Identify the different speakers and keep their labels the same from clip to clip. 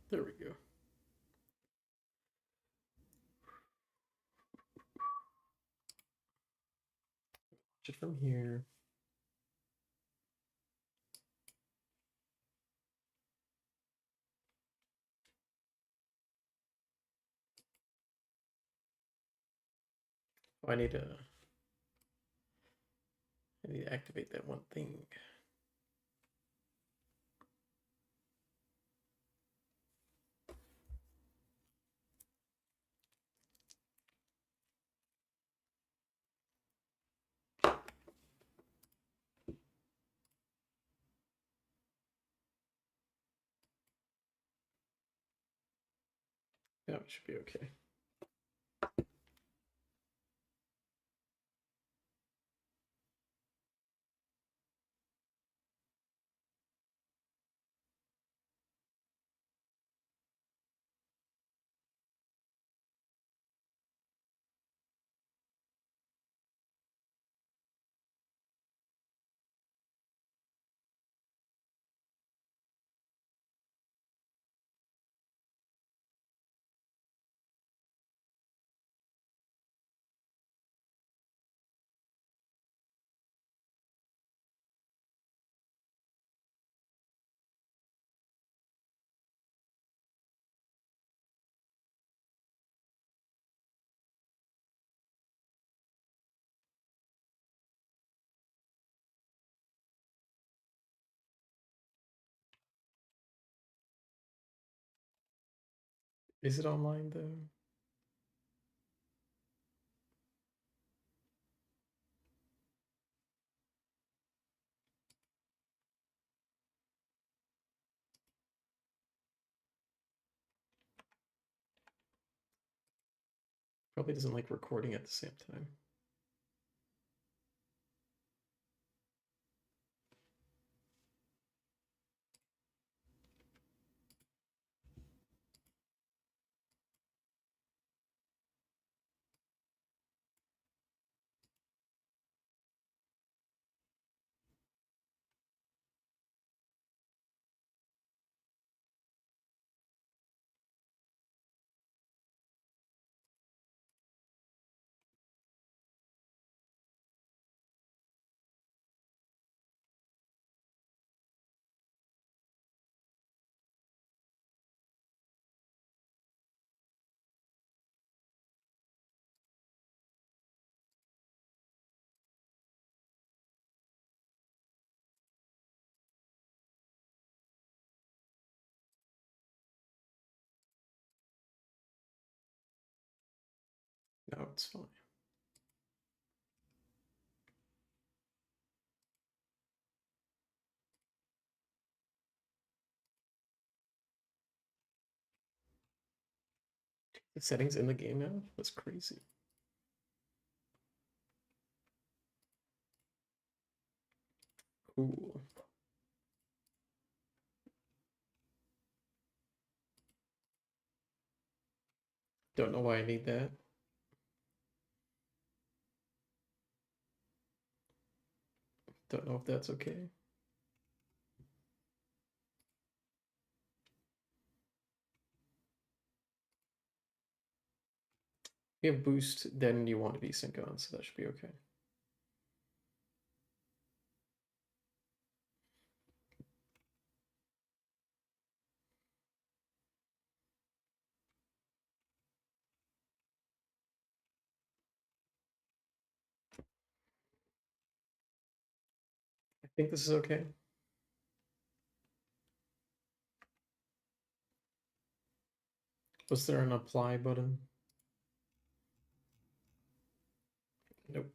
Speaker 1: There we go. Watch it from here. Oh, I need to activate that one thing. Yeah, it should be okay. Is it online though? Probably doesn't like recording at the same time. No, it's fine. The settings in the game now? That's crazy. Cool. Don't know why I need that. Don't know if that's okay. You have boost, then you want to be sync on, so that should be okay. I think this is okay. Was there an apply button? Nope.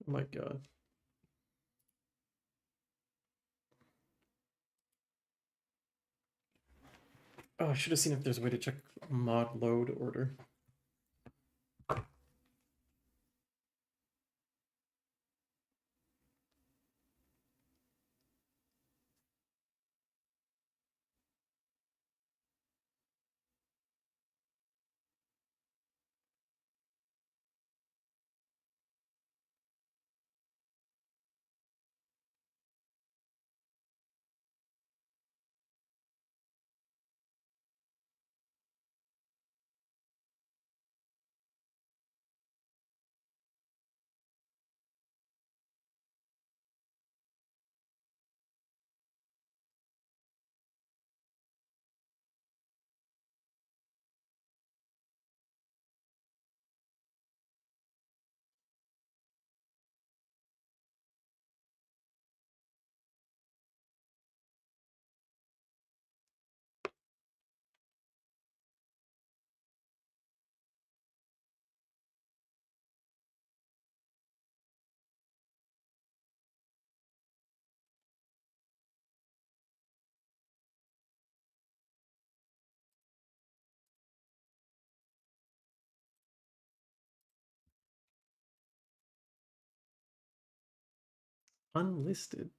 Speaker 1: Oh my god. Oh, I should have seen if there's a way to check mod load order. Unlisted.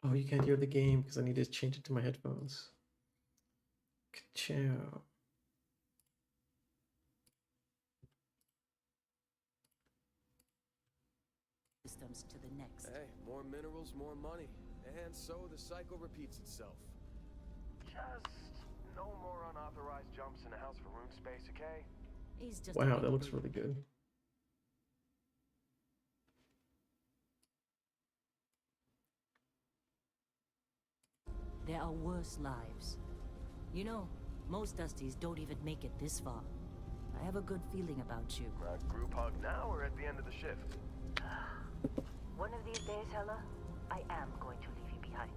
Speaker 1: Oh, you can't hear the game because I need to change it to my headphones. Ka-chow.
Speaker 2: Systems to the next.
Speaker 3: Hey, more minerals, more money. And so the cycle repeats itself. Just no more unauthorized jumps in the house for room space, okay?
Speaker 2: He's just
Speaker 1: Wow, that looks really good.
Speaker 2: There are worse lives. You know, most Dusties don't even make it this far. I have a good feeling about you.
Speaker 3: Group hug now or at the end of the shift?
Speaker 4: One of these days, Hella, I am going to leave you behind.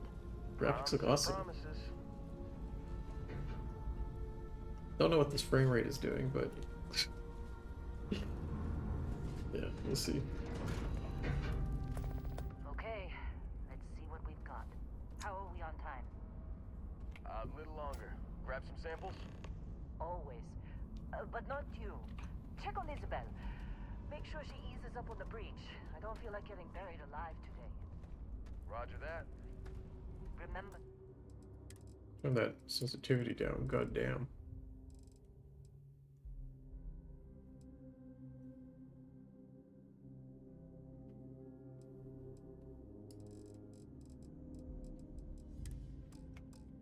Speaker 1: Graphics look awesome.
Speaker 3: Promises.
Speaker 1: Don't know what this frame rate is doing, but yeah, we'll see.
Speaker 4: Okay, let's see what we've got. How are we on time?
Speaker 3: A little longer. Grab some samples?
Speaker 4: Always. But not you. Check on Isabel. Make sure she eases up on the breach. I don't feel like getting buried alive today.
Speaker 3: Roger that.
Speaker 4: Remember...
Speaker 1: Turn that sensitivity down, goddamn.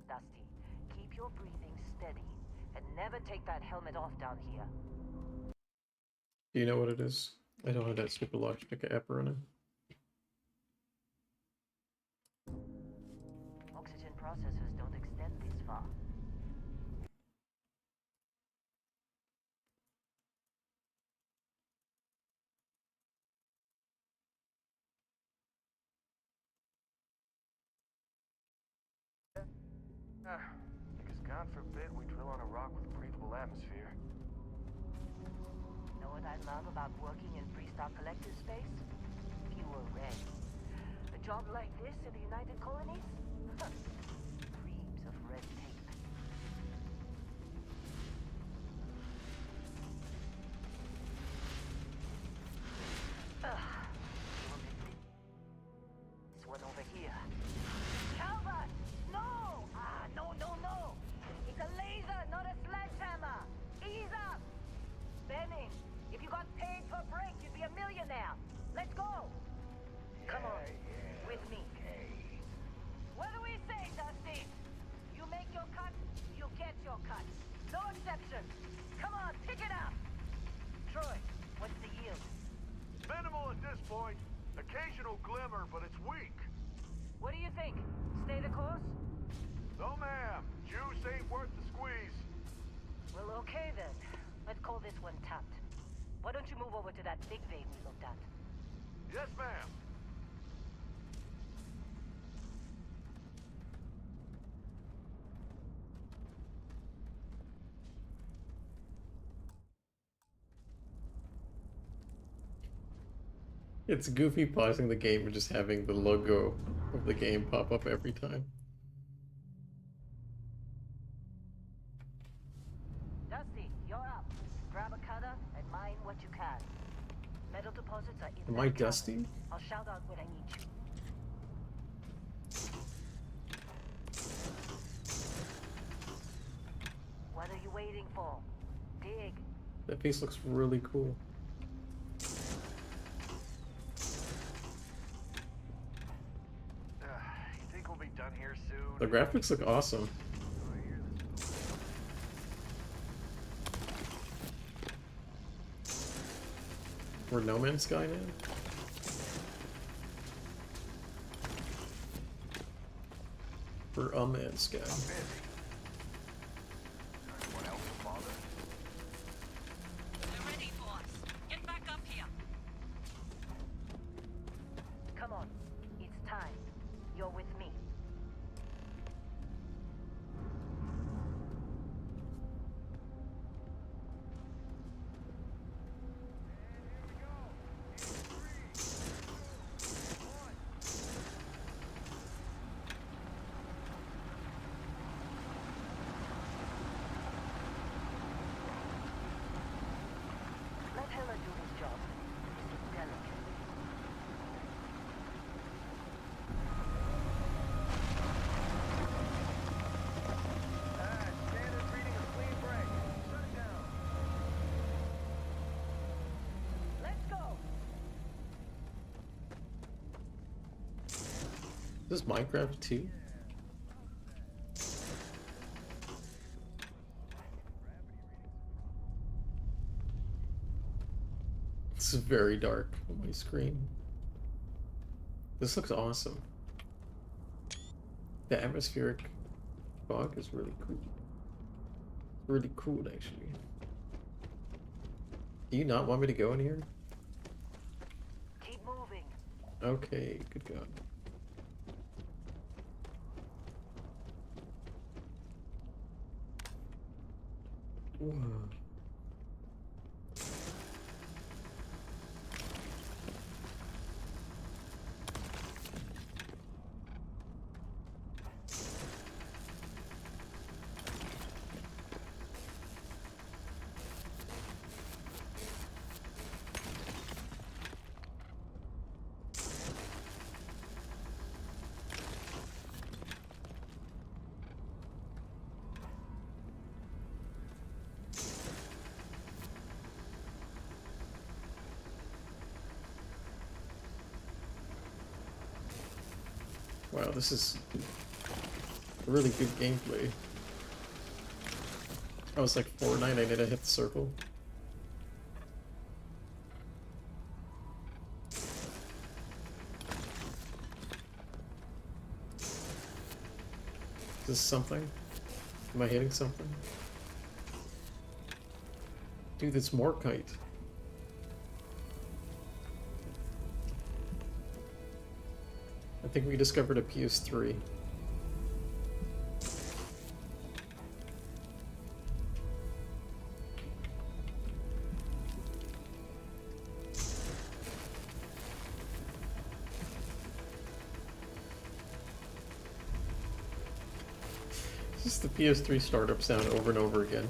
Speaker 4: Dusty, keep your breathing steady. And never take that helmet off down here.
Speaker 1: Do you know what it is? I don't have that stupid Logitech app running.
Speaker 4: Oxygen processors don't extend this far.
Speaker 3: Because God forbid we drill on a rock with breathable atmosphere.
Speaker 4: Know what I love about working in Freestock Collective space? Fewer regs. A job like this in the United Colonies? Creams of red tape. This one over here. Calvert! No! No! It's a laser, not a sledgehammer! Ease up! Benning, if you got paid per break, you'd be a millionaire. Let's go! Come on, with me. What do we say, Dusty? You make your cut, you get your cut. No exceptions. Come on, pick it up. Troy, what's the yield?
Speaker 5: Minimal at this point. Occasional glimmer, but it's weak.
Speaker 4: What do you think? Stay the course?
Speaker 5: No, ma'am. Juice ain't worth the squeeze.
Speaker 4: Well, okay then. Let's call this one tapped. Why don't you move over to that big vein we looked at?
Speaker 5: Yes, ma'am.
Speaker 1: It's goofy pausing the game and just having the logo of the game pop up every time.
Speaker 4: Dusty, you're up. Grab a cutter and mine what you can. Metal deposits are in
Speaker 1: Am
Speaker 4: that
Speaker 1: I
Speaker 4: cupboard.
Speaker 1: Dusty?
Speaker 4: I'll shout out when I need you. What are you waiting for? Dig.
Speaker 1: That face looks really cool.
Speaker 5: You think we'll be here soon.
Speaker 1: The graphics look awesome. We're No Man's Sky now? We're A Man's Sky.
Speaker 5: I'm busy. Anyone else bother?
Speaker 4: They're ready for us. Get back up here. Come on. It's time. You're with me. Let Hela do his job. It's delicate.
Speaker 5: Standard reading a clean break. Shut it down.
Speaker 4: Let's go.
Speaker 1: This is Minecraft 2? This is very dark on my screen. This looks awesome. The atmospheric fog is really cool. Really cool, actually. Do you not want me to go in here?
Speaker 4: Keep moving.
Speaker 1: Okay, good God. Whoa. Wow, this is really good gameplay. I was like Fortnite, I need to hit the circle. Is this something? Am I hitting something? Dude, it's more kite. I think we discovered a PS3. This is the PS3 startup sound over and over again.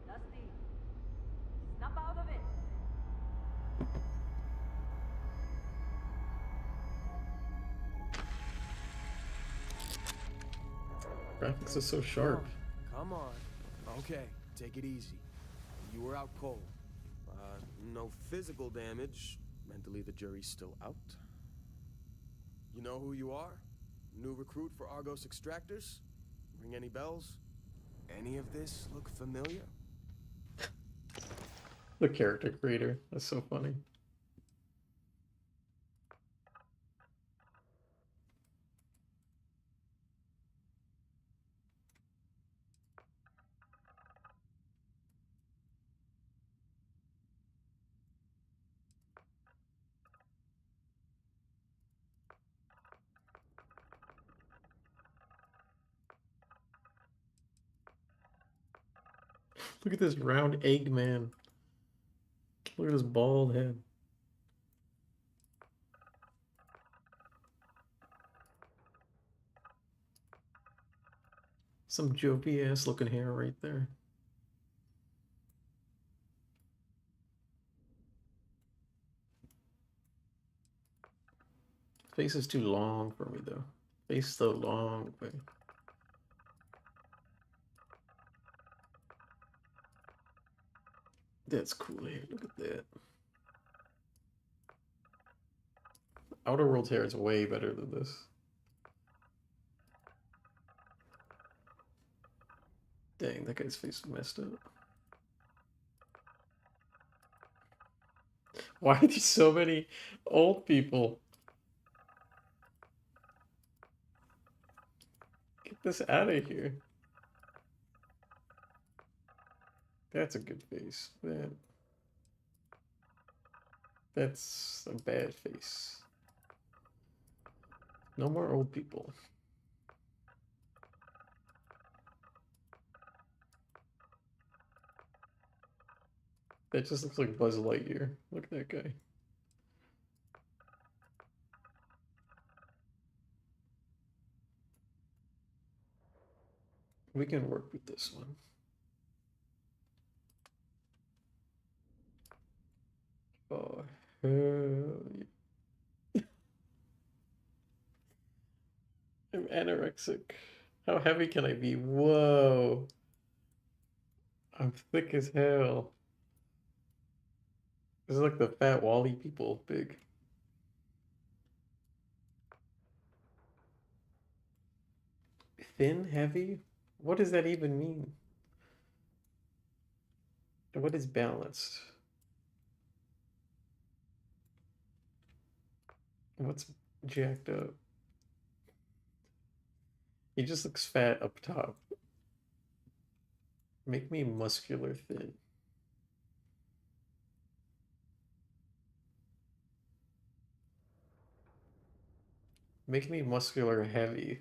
Speaker 4: Dusty. Snap out of it.
Speaker 1: Graphics are so sharp.
Speaker 3: Come on. Okay, take it easy. You were out cold. No physical damage. Mentally, the jury's still out. You know who you are? New recruit for Argos Extractors? Ring any bells? Any of this look familiar?
Speaker 1: The character creator. That's so funny. Look at this round egg man. Look at his bald head. Some jopey ass looking hair right there. Face is too long for me though. Face so long. But... That's cool hair. Look at that. Outer World's hair is way better than this. Dang, that guy's face is messed up. Why are there so many old people? Get this out of here. That's a good face. That's a bad face. No more old people. That just looks like Buzz Lightyear. Look at that guy. We can work with this one. Oh, hell yeah. I'm anorexic. How heavy can I be? Whoa. I'm thick as hell. This is like the fat Wally people big. Thin, heavy? What does that even mean? What is balanced? What's jacked up? He just looks fat up top. Make me muscular thin. Make me muscular heavy.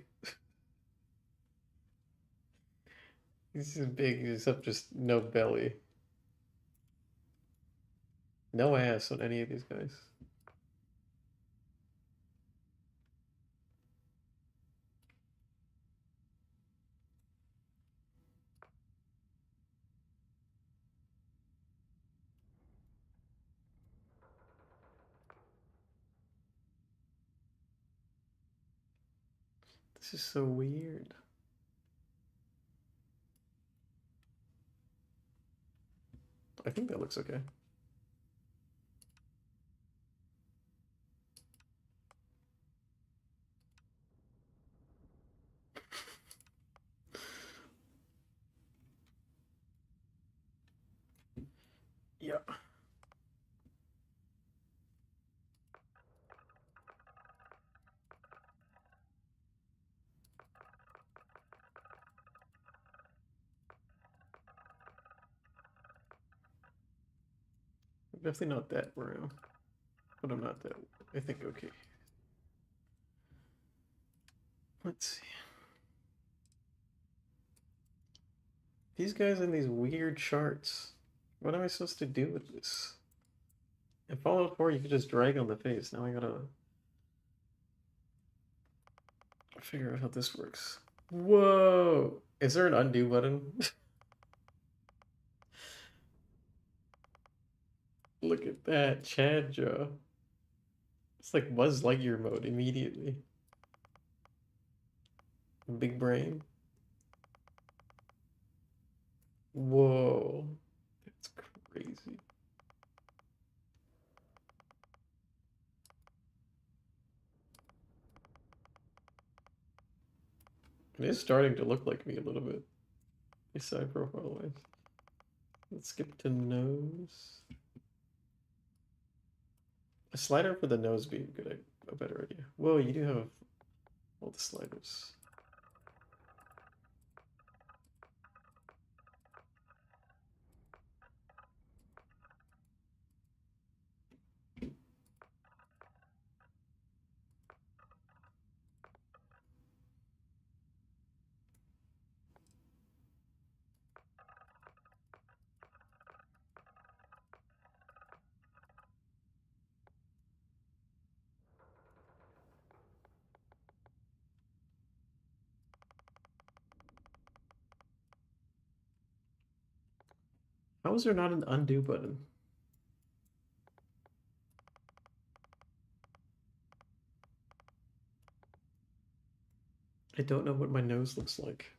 Speaker 1: This is big, except just no belly. No ass on any of these guys. This is so weird. I think that looks okay. Yeah. Definitely not that brown. But I'm not that, I think okay. Let's see. These guys in these weird charts. What am I supposed to do with this? In Fallout 4, you could just drag on the face. Now I gotta figure out how this works. Whoa! Is there an undo button? Look at that, Chad jaw. It's like Buzz Lightyear mode immediately. Big brain. Whoa. That's crazy. It is starting to look like me a little bit. His side profile wise. Let's skip to nose. A slider for the nose being a better idea. Whoa, you do have all the sliders. How is there not an undo button? I don't know what my nose looks like.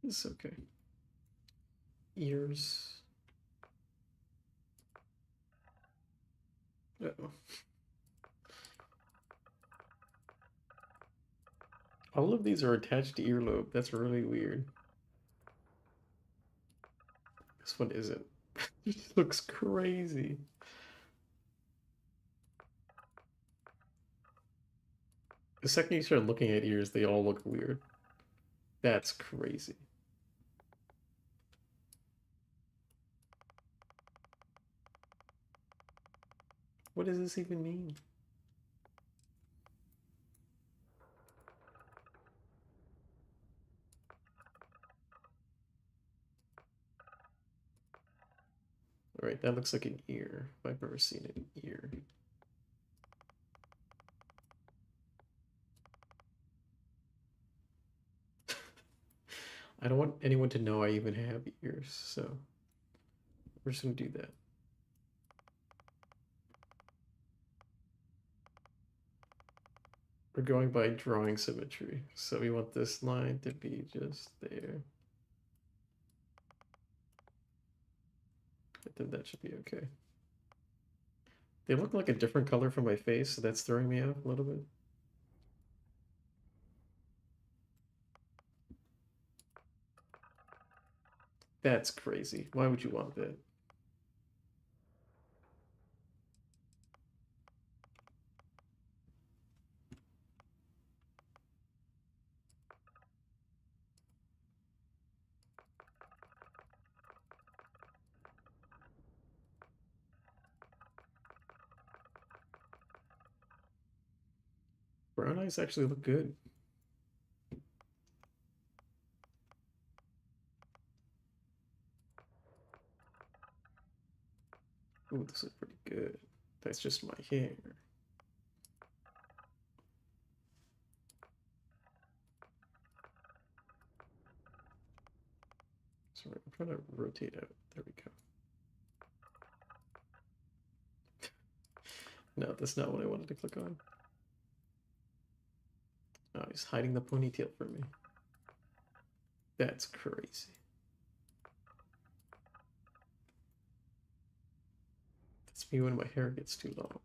Speaker 1: It's okay. Ears. Uh-oh. All of these are attached to earlobe. That's really weird. This one isn't. It looks crazy. The second you start looking at ears, they all look weird. That's crazy. What does this even mean? Alright, that looks like an ear, if I've ever seen an ear. I don't want anyone to know I even have ears, so we're just gonna do that. We're going by drawing symmetry, so we want this line to be just there. I think that should be okay. They look like a different color from my face, so that's throwing me off a little bit. That's crazy. Why would you want that? Brown eyes actually look good. Ooh, this is pretty good. That's just my hair. Sorry, I'm trying to rotate out. There we go. No, that's not what I wanted to click on. Oh, he's hiding the ponytail from me. That's crazy. That's me when my hair gets too long.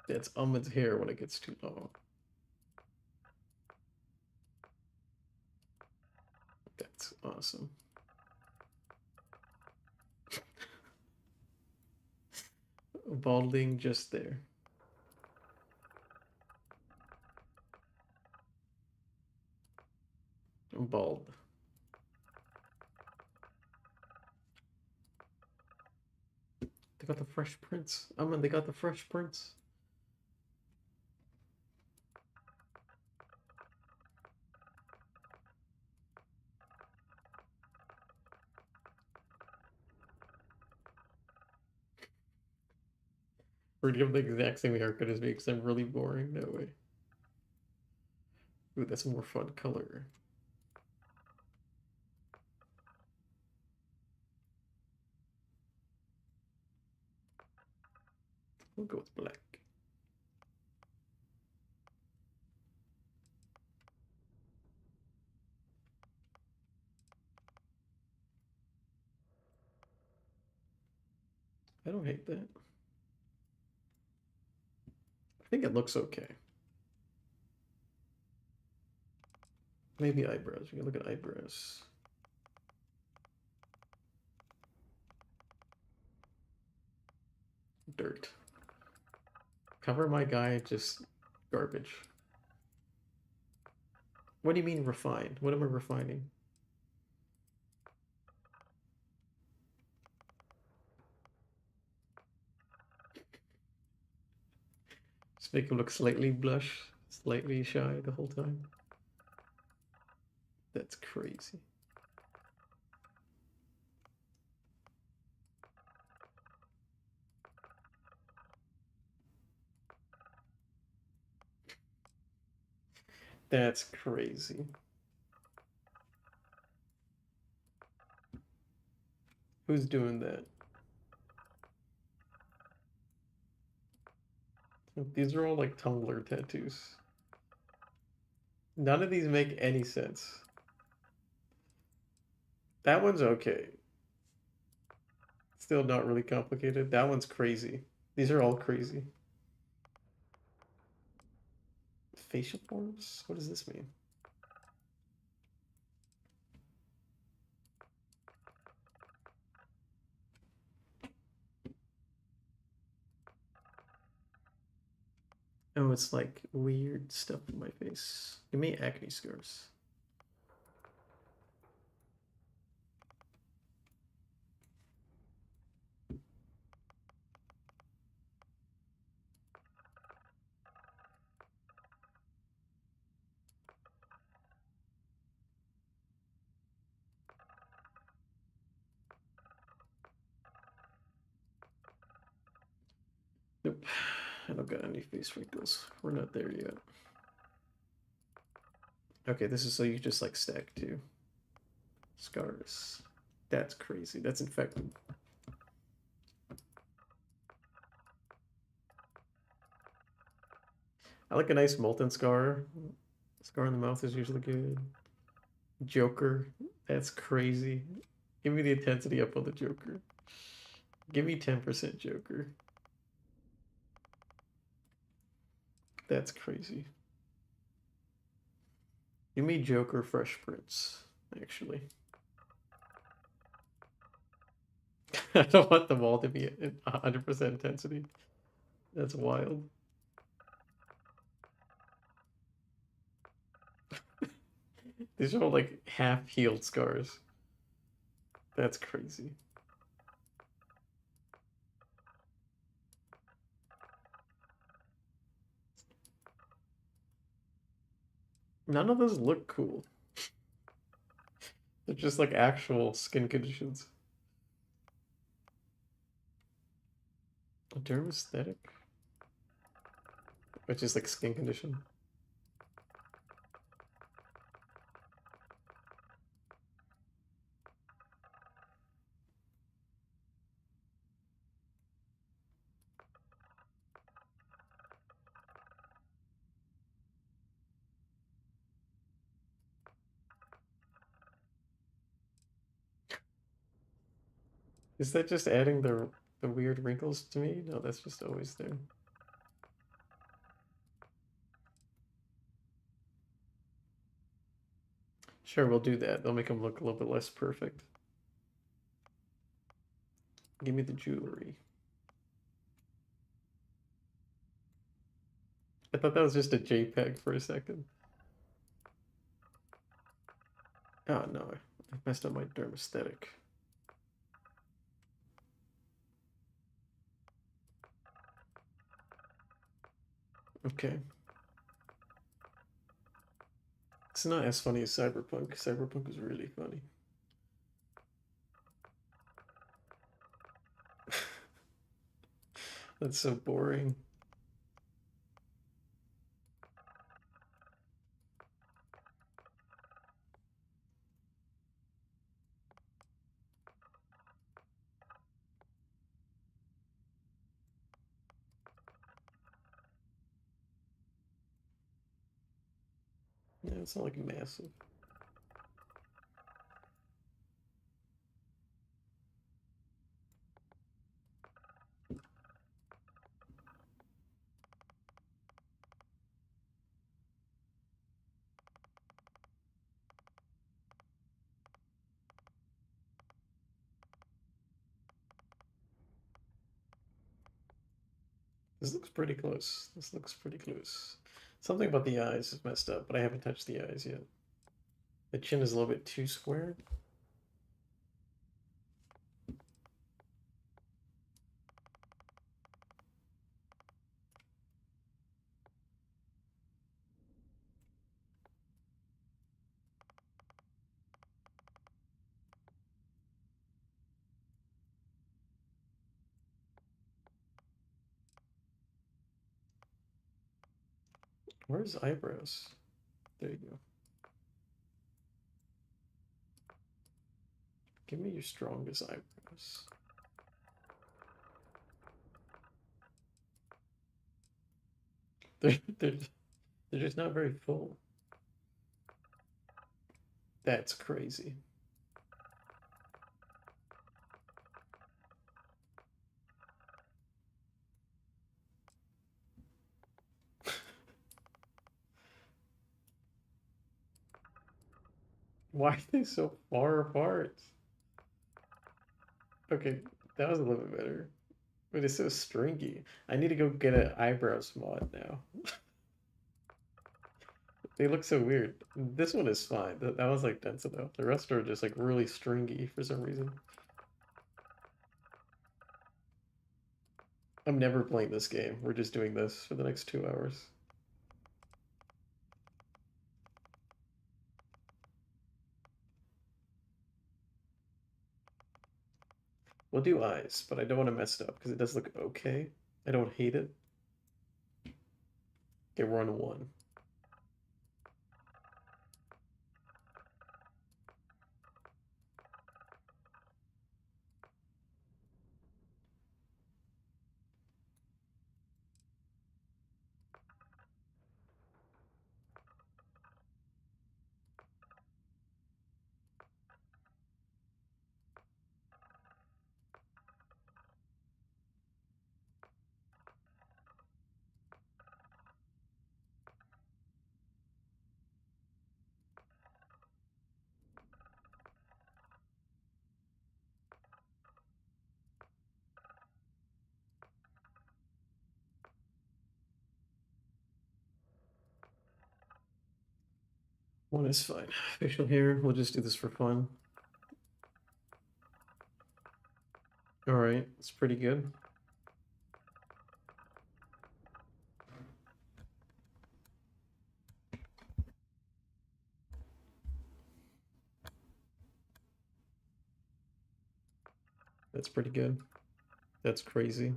Speaker 1: That's Ahmed's hair when it gets too long. That's awesome. Balding just there. I'm bald. They got the Fresh Prince. Ahmed, they got the Fresh Prince. We're gonna give the exact same haircut as me because I'm really boring. No way. Ooh, that's a more fun color. We'll go with black. I don't hate that. I think it looks okay. Maybe eyebrows. We can look at eyebrows. Dirt. Cover my guy, just garbage. What do you mean refined? What am I refining? Just make him look slightly blush, slightly shy the whole time. That's crazy. That's crazy. Who's doing that? These are all like Tumblr tattoos. None of these make any sense. That one's okay. Still not really complicated. That one's crazy. These are all crazy. Facial forms? What does this mean? Oh, it's like weird stuff in my face. Give me acne scars. Nope. I don't got any face wrinkles. We're not there yet. Okay, this is so you just like stack two. Scars. That's crazy. That's infected. I like a nice molten scar. Scar in the mouth is usually good. Joker. That's crazy. Give me the intensity up on the Joker. Give me 10% Joker. That's crazy. Give me Joker Fresh Prince, actually. I don't want them all to be at 100% intensity. That's wild. These are all like half-healed scars. That's crazy. None of those look cool. They're just like actual skin conditions. A dermesthetic? Which is like skin condition. Is that just adding the weird wrinkles to me? No, that's just always there. Sure, we'll do that. They'll make them look a little bit less perfect. Give me the jewelry. I thought that was just a JPEG for a second. Oh no, I messed up my dermesthetic. Okay. It's not as funny as Cyberpunk. Cyberpunk is really funny. That's so boring. Yeah, it's not like massive. This looks pretty close. This looks pretty close. Something about the eyes is messed up, but I haven't touched the eyes yet. The chin is a little bit too square. Where's eyebrows? There you go. Give me your strongest eyebrows. They're, they're, they're just not very full. That's crazy. Why are they so far apart? Okay, that was a little bit better. But it's so stringy. I need to go get an eyebrows mod now. They look so weird. This one is fine. That one's like dense enough. The rest are just like really stringy for some reason. I'm never playing this game. We're just doing this for the next 2 hours. We'll do eyes, but I don't want to mess it up because it does look okay. I don't hate it. Okay, we're on 1. One is fine. Facial hair, we'll just do this for fun. Alright, it's pretty good. That's pretty good. That's crazy.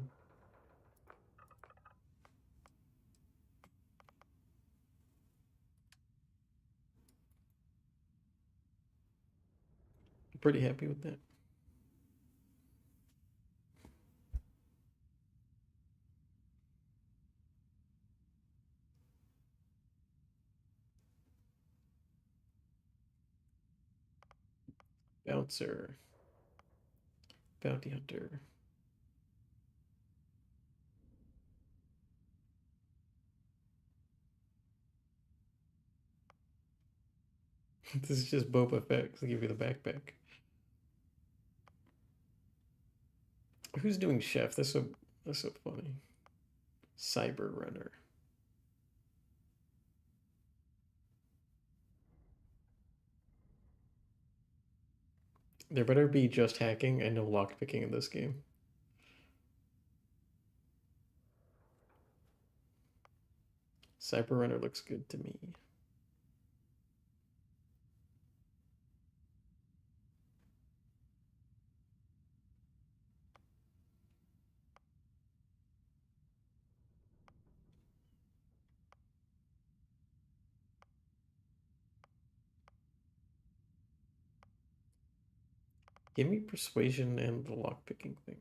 Speaker 1: I'm pretty happy with that. Bouncer. Bounty hunter. This is just Boba Fett, 'cause they give you the backpack. Who's doing chef? That's so funny. Cyber runner. There better be just hacking and no lockpicking in this game. Cyber runner looks good to me. Give me persuasion and the lockpicking thing.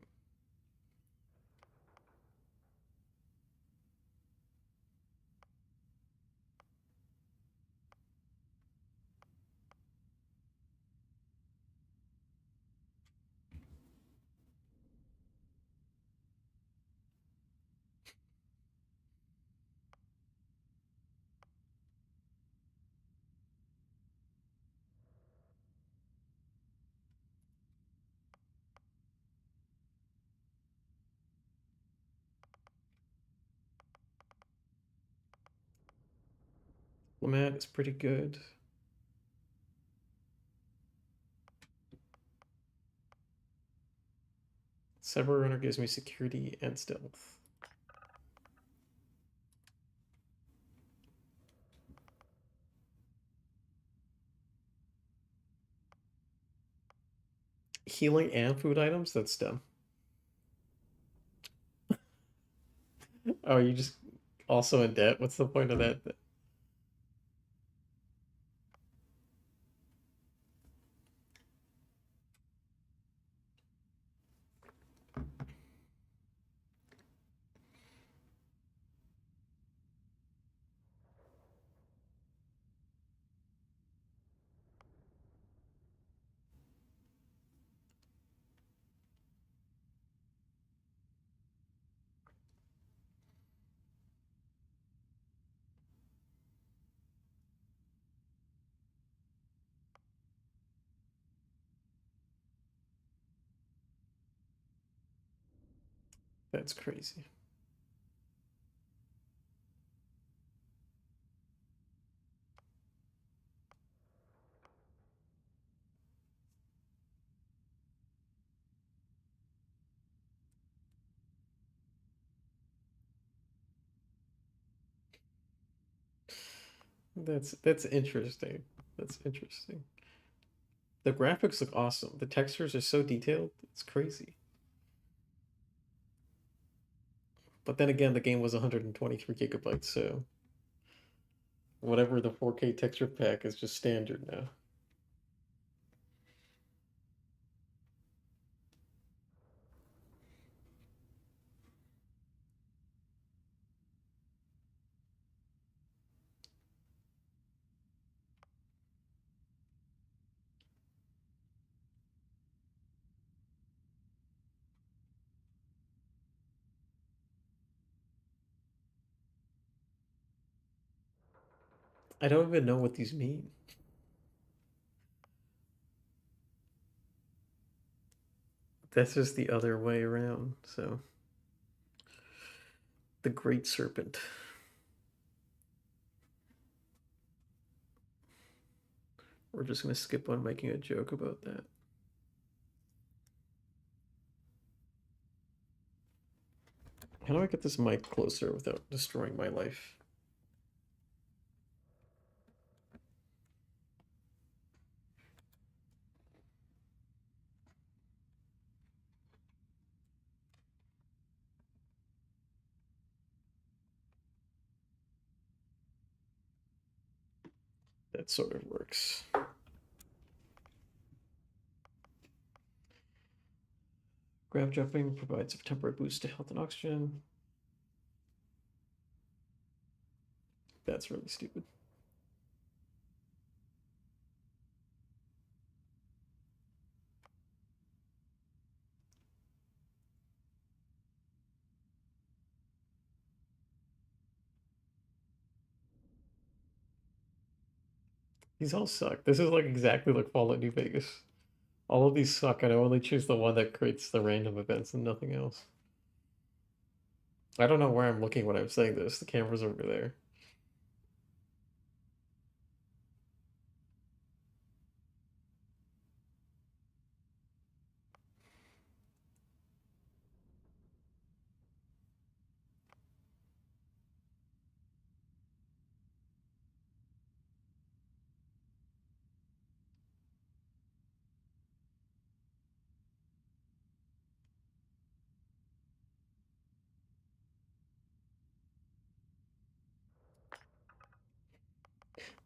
Speaker 1: Diplomat is pretty good. Cyber Runner gives me security and stealth. Healing and food items? That's dumb. Oh, you just also in debt? What's the point of that? That's crazy. That's interesting. That's interesting. The graphics look awesome. The textures are so detailed. It's crazy. But then again, the game was 123 gigabytes, so whatever the 4K texture pack is just standard now. I don't even know what these mean. That's just the other way around, so. The Great Serpent. We're just gonna skip on making a joke about that. How do I get this mic closer without destroying my life? That sort of works. Grab jumping provides a temporary boost to health and oxygen. That's really stupid. These all suck. This is like exactly like Fallout New Vegas. All of these suck, and I only choose the one that creates the random events and nothing else. I don't know where I'm looking when I'm saying this. The camera's over there.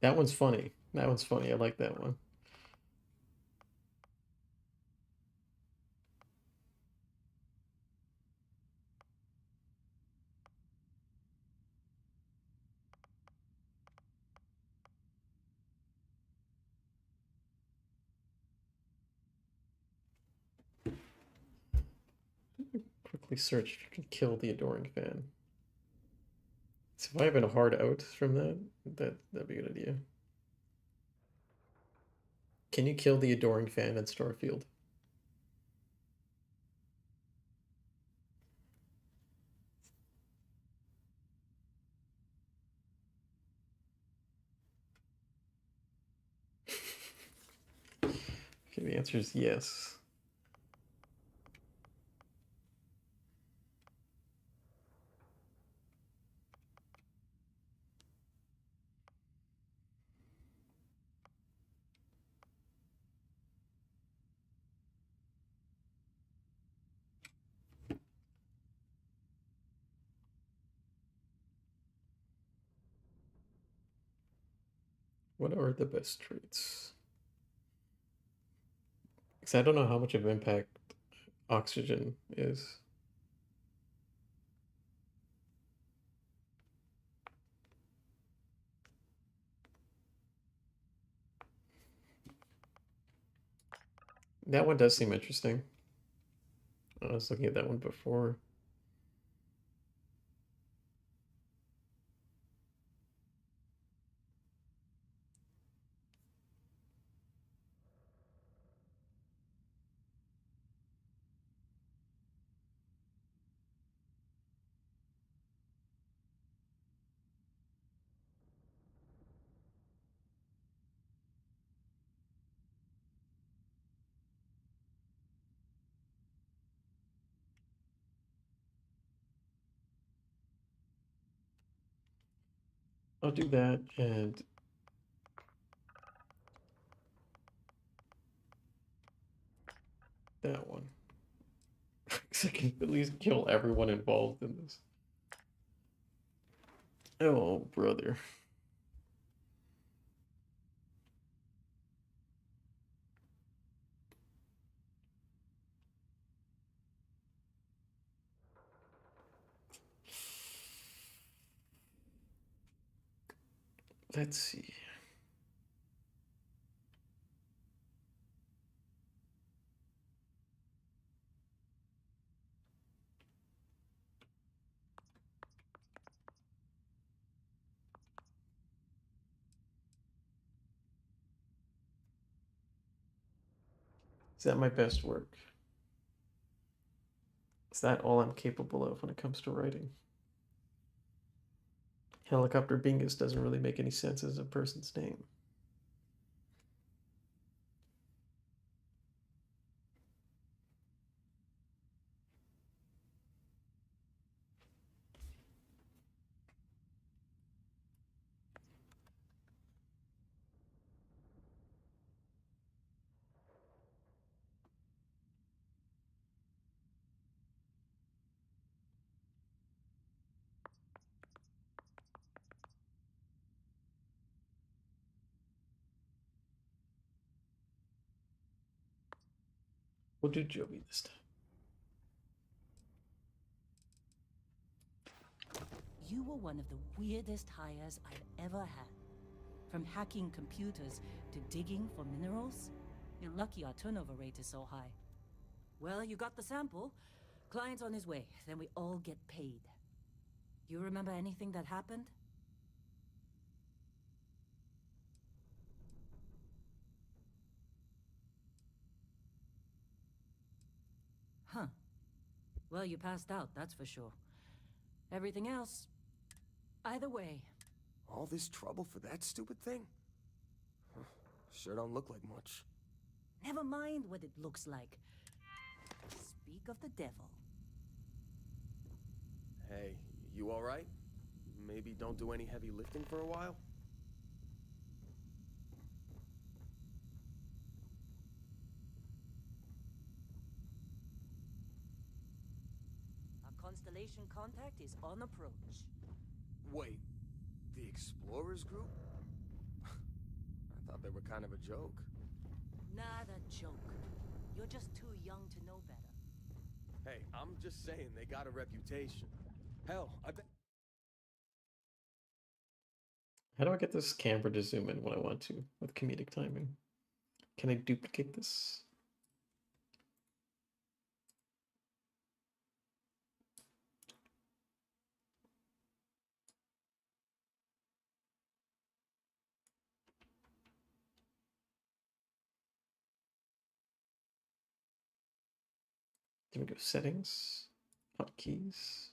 Speaker 1: That one's funny. That one's funny. I like that one. Quickly search kill the adoring fan. So if I have a hard out from that'd be a good idea. Can you kill the adoring fan in Starfield? Okay, the answer is yes. What are the best traits? Because I don't know how much of impact oxygen is. That one does seem interesting. I was looking at that one before. I'll do that and that one. Because I can at least kill everyone involved in this. Oh, brother. Let's see. Is that my best work? Is that all I'm capable of when it comes to writing? Helicopter Bingus doesn't really make any sense as a person's name. We'll do Joey this time.
Speaker 2: You were one of the weirdest hires I've ever had. From hacking computers to digging for minerals. You're lucky our turnover rate is so high. Well, you got the sample. Client's on his way, then we all get paid. You remember anything that happened? Huh. Well, you passed out, that's for sure. Everything else... Either way.
Speaker 3: All this trouble for that stupid thing? Sure don't look like much.
Speaker 2: Never mind what it looks like. Speak of the devil.
Speaker 3: Hey, you alright? Maybe don't do any heavy lifting for a while?
Speaker 2: Our constellation contact is on approach.
Speaker 3: Wait, the Explorers group? I thought they were kind of a joke.
Speaker 2: Not a joke. You're just too young to know better.
Speaker 3: Hey, I'm just saying they got a reputation. Hell, I bet...
Speaker 1: How do I get this camera to zoom in when I want to with comedic timing? Can I duplicate this? Then we go settings, hotkeys.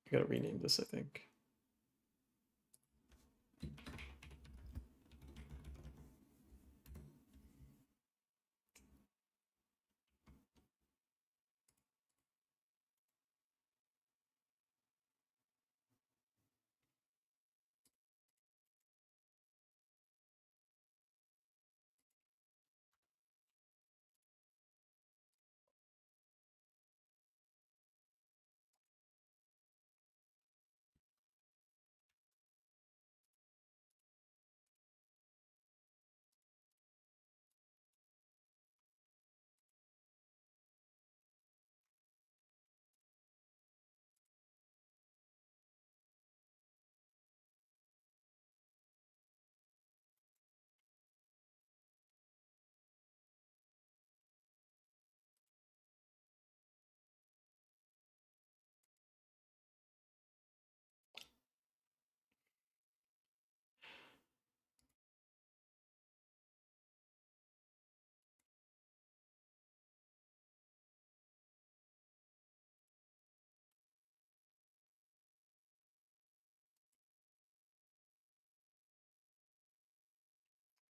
Speaker 1: I gotta rename this, I think.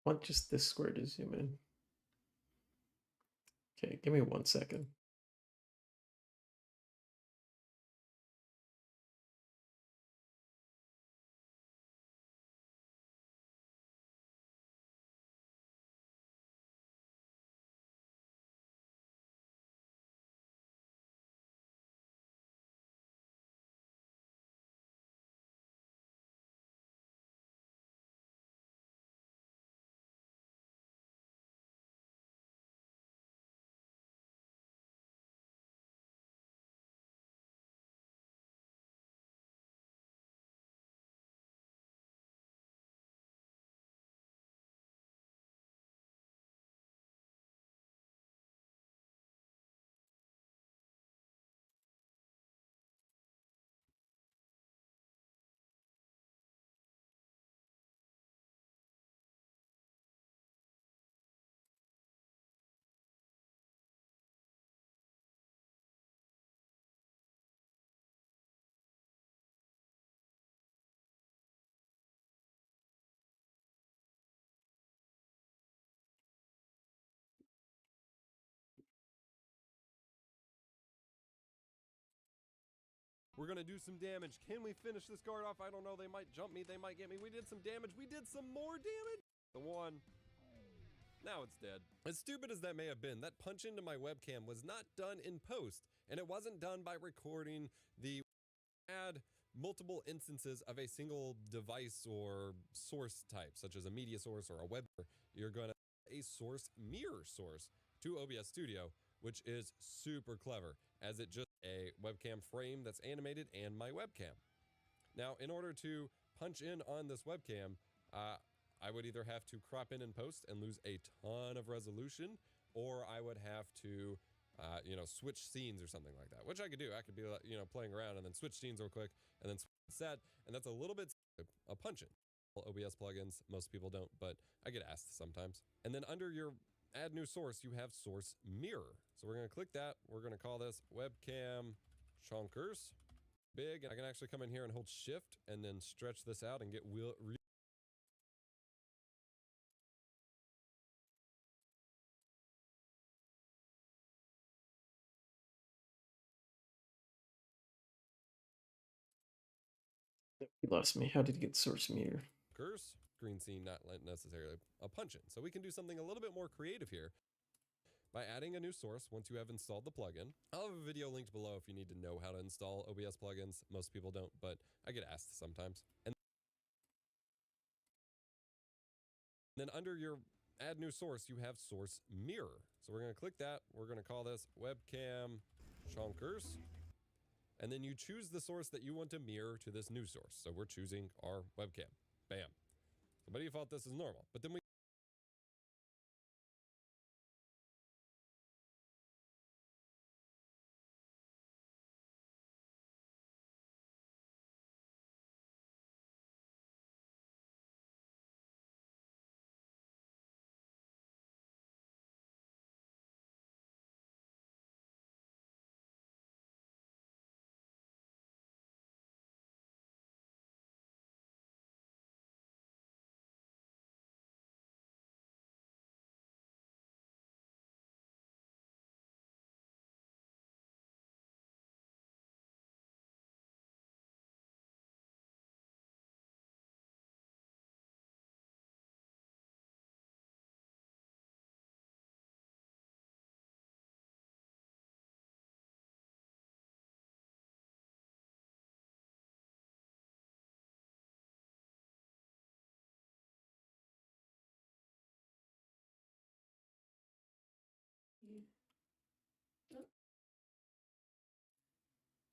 Speaker 1: want just this square to zoom in. Okay, give me 1 second.
Speaker 6: We're gonna do some damage. Can we finish this guard off? I don't know. They might jump me. They might get me. We did some damage. We did some more damage. The one. Now it's dead. As stupid as that may have been, that punch into my webcam was not done in post, and it wasn't done by recording the add multiple instances of a single device or source type, such as a media source or a web. You're gonna a source mirror source to OBS Studio, which is super clever, as it just a webcam frame that's animated and my webcam. Now, in order to punch in on this webcam, I would either have to crop in post and lose a ton of resolution, or I would have to, switch scenes or something like that, which I could do. I could be, playing around and then switch scenes real quick and then set, and that's a little bit a punch-in. OBS plugins, most people don't, but I get asked sometimes. And then under your add new source, you have source mirror. So we're going to click that. We're going to call this webcam chonkers. Big, and I can actually come in here and hold shift and then stretch this out and get
Speaker 1: You lost me. How did you get source meter?
Speaker 6: green scene, not necessarily a punch-in. So we can do something a little bit more creative here by adding a new source once you have installed the plugin. I'll have a video linked below if you need to know how to install OBS plugins. Most people don't, but I get asked sometimes. And then under your add new source, you have source mirror. So we're going to click that. We're going to call this webcam chonkers. And then you choose the source that you want to mirror to this new source. So we're choosing our webcam. Bam. So by default, this is normal. But then we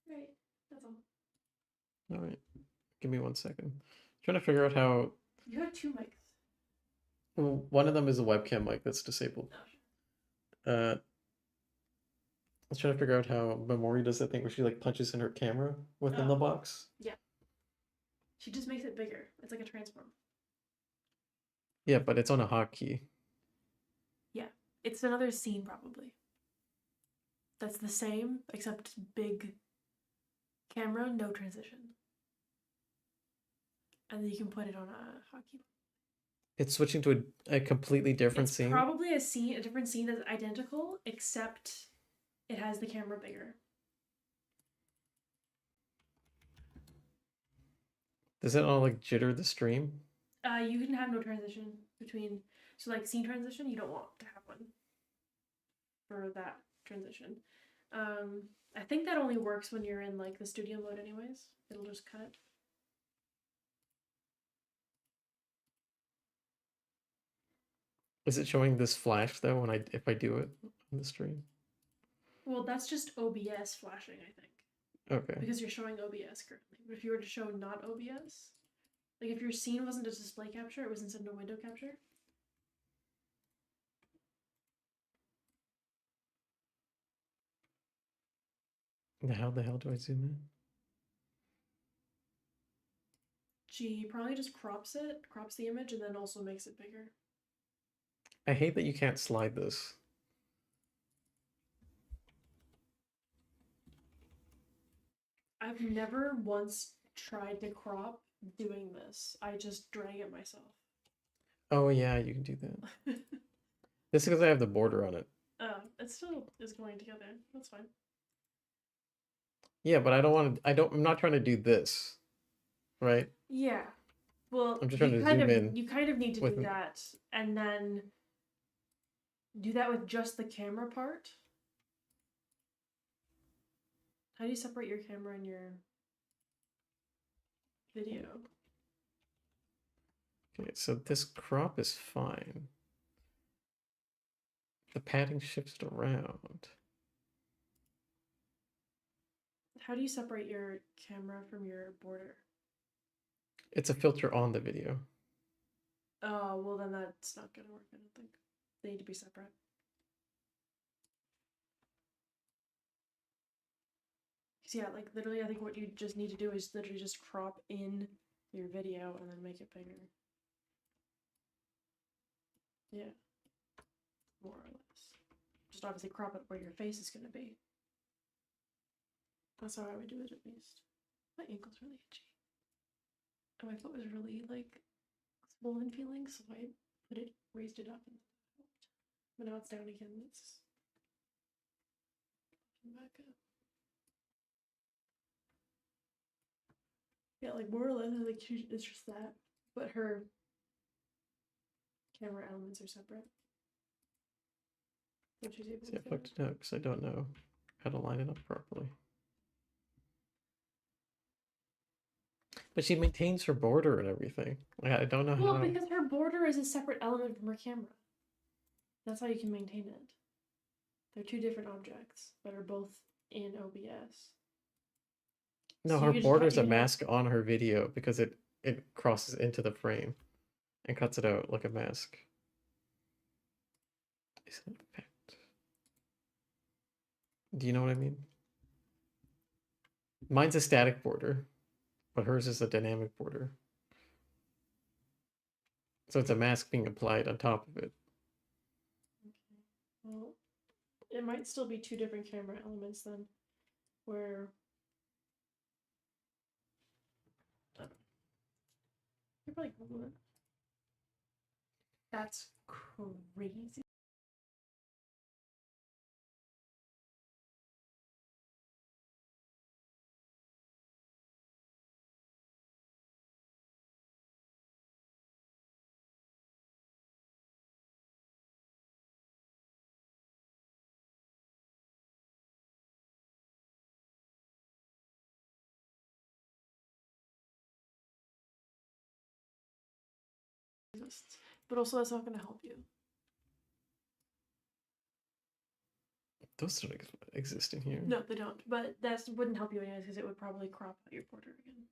Speaker 7: Right, that's all.
Speaker 1: All right, give me 1 second. Trying to figure out how.
Speaker 7: You have two mics.
Speaker 1: Well, one of them is a webcam mic that's disabled. I was trying to figure out how Memory does that thing where she like punches in her camera within the box.
Speaker 7: Yeah. She just makes it bigger. It's like a transform.
Speaker 1: Yeah, but it's on a hotkey.
Speaker 7: Yeah, it's another scene probably. That's the same, except big camera, no transition. And then you can put it on a hotkey.
Speaker 1: It's switching to a completely different
Speaker 7: It's
Speaker 1: scene.
Speaker 7: probably a different scene that's identical, except it has the camera bigger.
Speaker 1: Does that not like jitter the stream?
Speaker 7: You can have no transition between, so like scene transition, you don't want to have one for that transition. I think that only works when you're in like the studio mode anyways. It'll just cut.
Speaker 1: Is it showing this flash though when if I do it on the stream?
Speaker 7: Well, that's just OBS flashing, I think.
Speaker 1: Okay.
Speaker 7: Because you're showing OBS currently. But if you were to show not OBS, like if your scene wasn't a display capture, it was instead a window capture.
Speaker 1: How the hell do I zoom in?
Speaker 7: She probably just crops the image, and then also makes it bigger.
Speaker 1: I hate that you can't slide this.
Speaker 7: I've never once tried to crop doing this. I just drag it myself.
Speaker 1: Oh yeah, you can do that. This is because I have the border on it.
Speaker 7: It still is going together. That's fine.
Speaker 1: Yeah, but I don't want to. I'm not trying to do this, right?
Speaker 7: Yeah. Well,
Speaker 1: I'm just trying to zoom in.
Speaker 7: You kind of need to
Speaker 1: with
Speaker 7: do that, and then do that with just the camera part. How do you separate your camera and your video?
Speaker 1: Okay, so this crop is fine. The padding shifts it around.
Speaker 7: How do you separate your camera from your border?
Speaker 1: It's a filter on the video.
Speaker 7: Oh, well then that's not gonna work, I don't think. They need to be separate. Cause yeah, like literally I think what you just need to do is literally just crop in your video and then make it bigger. Yeah. More or less. Just obviously crop it where your face is gonna be. That's how I would do it at least. My ankle's really itchy. And my foot was really like swollen feeling, so I raised it up and but now it's down again. It's back up. Yeah, like more or less, like it's just that, but her camera elements are separate. So she's able
Speaker 1: See,
Speaker 7: to
Speaker 1: I fucked it up because I don't know how to line it up properly. But she maintains her border and everything. I don't know
Speaker 7: well,
Speaker 1: how.
Speaker 7: because her border is a separate element from her camera. That's how you can maintain it. They're two different objects that are both in OBS.
Speaker 1: No,
Speaker 7: So
Speaker 1: her
Speaker 7: you just
Speaker 1: border is a
Speaker 7: you know-
Speaker 1: mask on her video because it crosses into the frame and cuts it out like a mask. Is it an effect? Do you know what I mean? Mine's a static border, but hers is a dynamic border. So it's a mask being applied on top of it.
Speaker 7: Okay. Well, it might still be two different camera elements then, where. You're probably Google it. That's crazy. Exists. But also that's not going to help you.
Speaker 1: Those don't exist in here.
Speaker 7: No, they don't. But that wouldn't help you anyways because it would probably crop out your border again.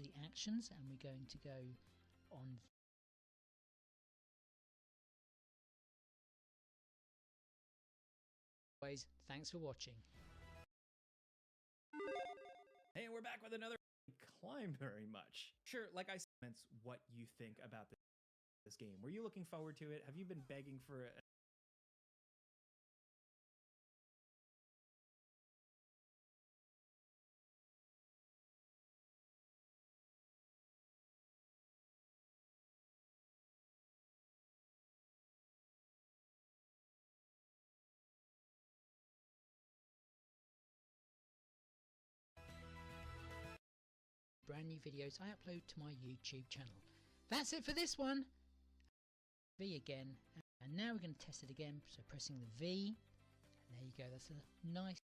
Speaker 8: the actions, and we're going to go on. Thanks for watching.
Speaker 9: Hey, and we're back with another climb very much. Sure, like I said, what you think about this game. Were you looking forward to it? Have you been begging for a
Speaker 8: brand new videos I upload to my YouTube channel. That's it for this one. V again, and now we're going to test it again. So pressing the V, and there you go. That's a nice.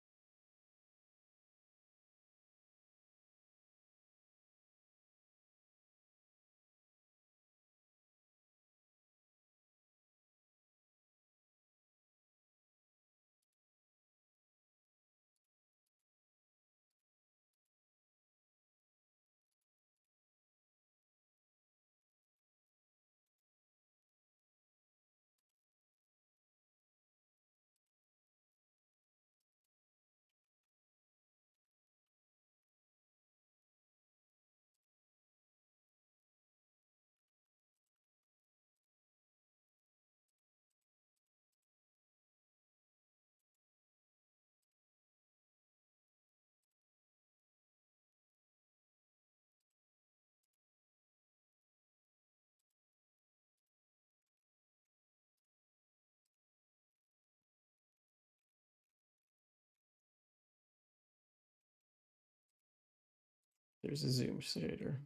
Speaker 1: There's a zoom shader.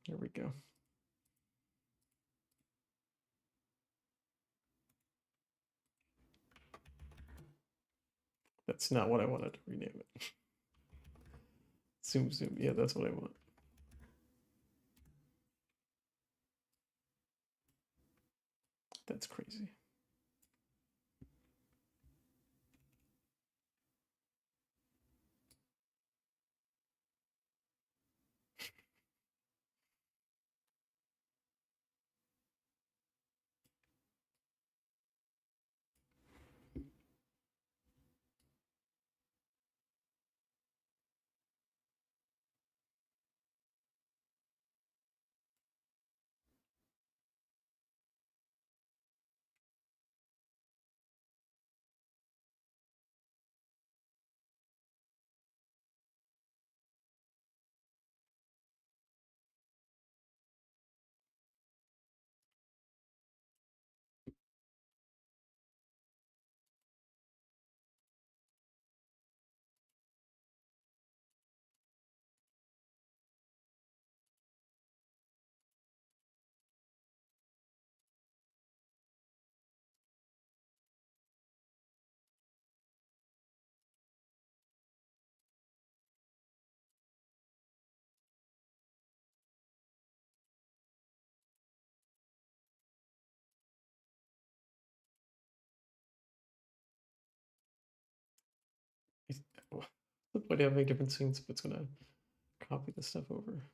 Speaker 1: There we go. That's not what I wanted to rename it. Zoom. Yeah, that's what I want. That's crazy. The point of having different scenes, but it's gonna copy the stuff over.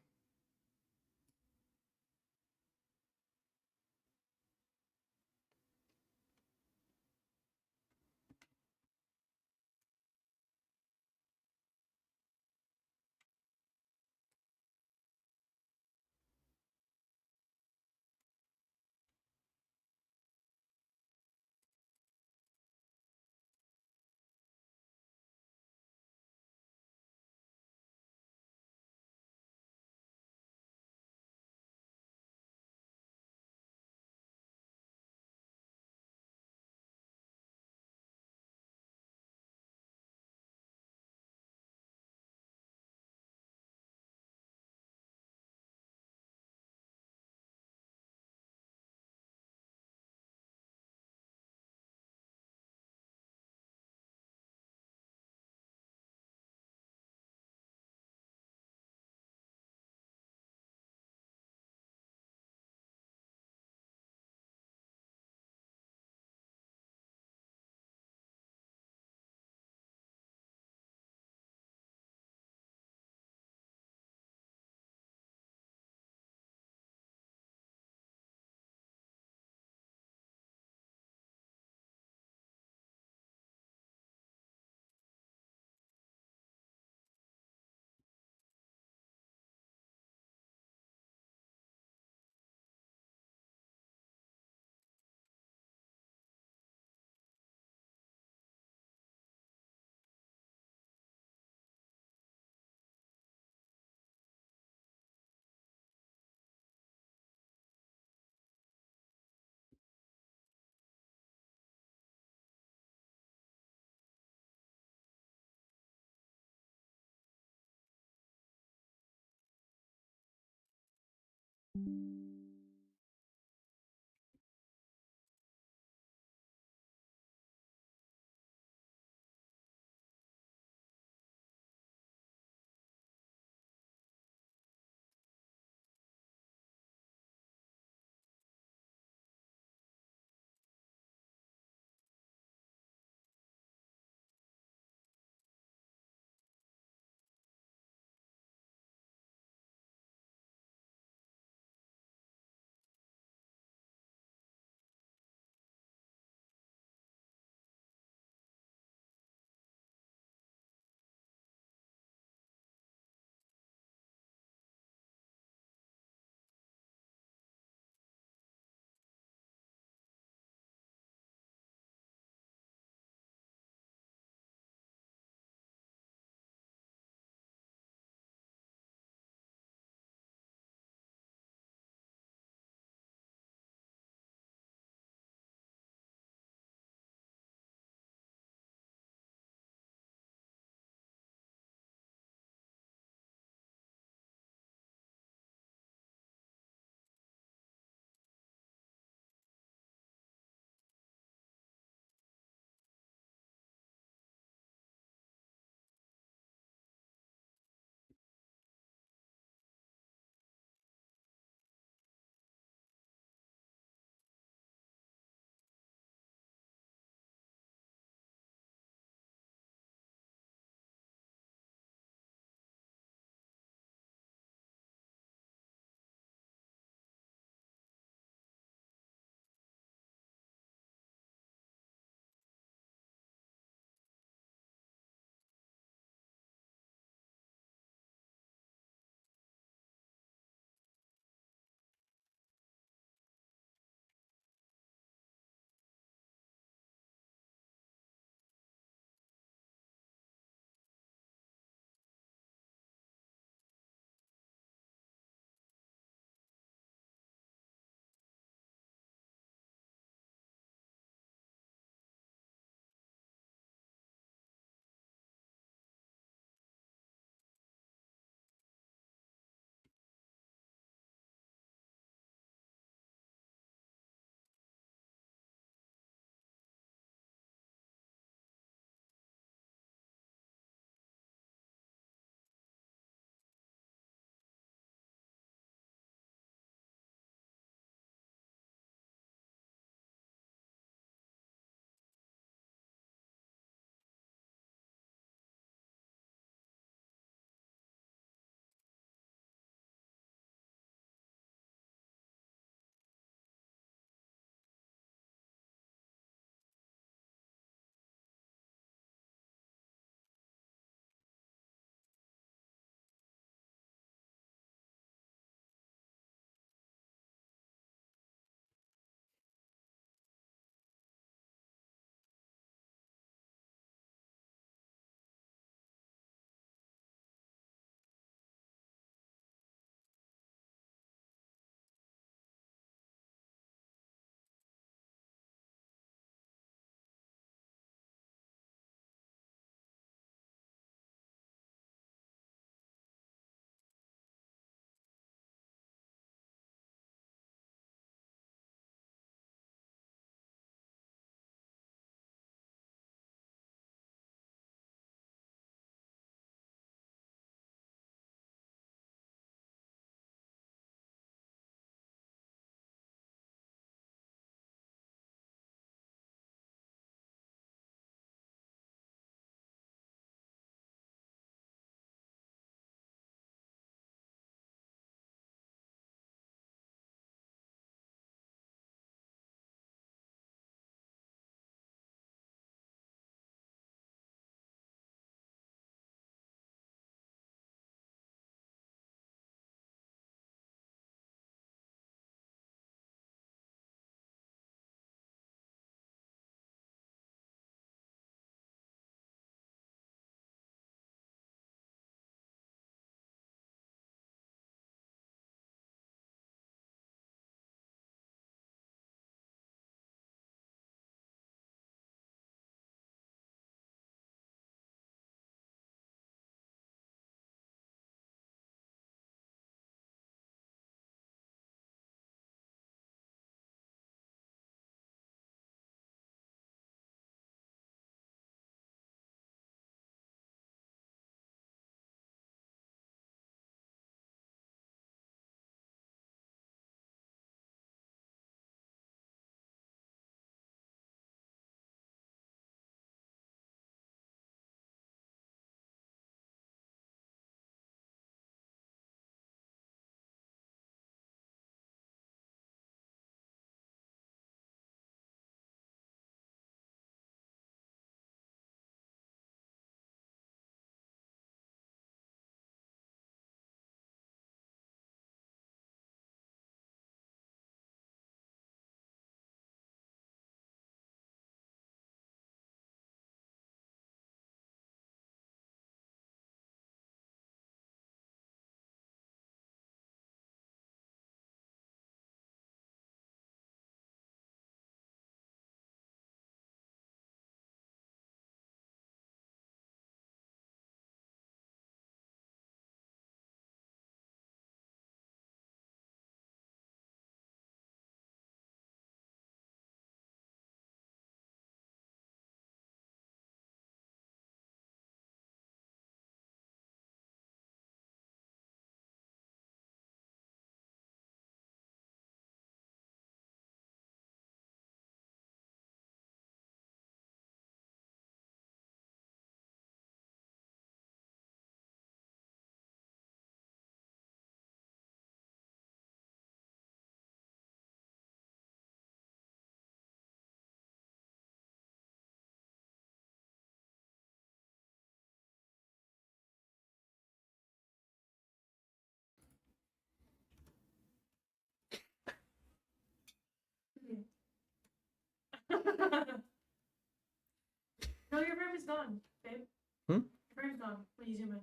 Speaker 7: No, your frame is gone, babe.
Speaker 1: Hmm?
Speaker 7: Your frame's gone when you zoom in.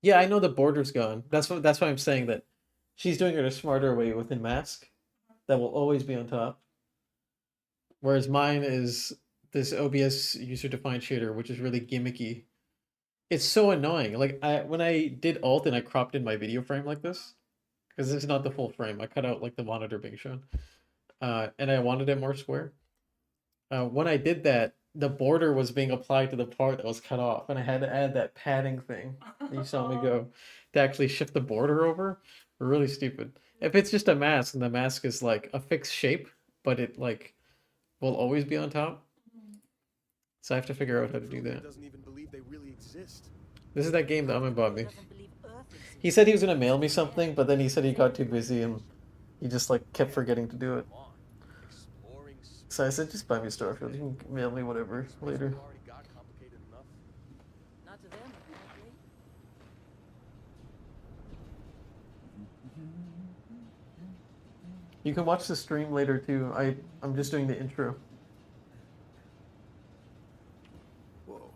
Speaker 1: Yeah, I know the border's gone. That's why I'm saying that she's doing it a smarter way within mask that will always be on top. Whereas mine is this OBS user defined shader, which is really gimmicky. It's so annoying. Like when I did alt and I cropped in my video frame like this, because this is not the full frame. I cut out like the monitor being shown. And I wanted it more square. When I did that, the border was being applied to the part that was cut off, and I had to add that padding thing that you saw me go to actually shift the border over. Really stupid. If it's just a mask and the mask is like a fixed shape, but it like will always be on top, so I have to figure out how to do that.
Speaker 3: Doesn't even believe they really exist.
Speaker 1: This is that game that Amin bought me.
Speaker 2: Doesn't believe Earth exists.
Speaker 1: He said he was gonna mail me something, but then he said he got too busy and he just like kept forgetting to do it.
Speaker 3: Come on. Exploring space.
Speaker 1: So I said, just buy me Starfield. You can mail me whatever later.
Speaker 3: Already got complicated enough.
Speaker 2: Not to them, apparently.
Speaker 1: You can watch the stream later too. I'm just doing the intro.
Speaker 10: Whoa.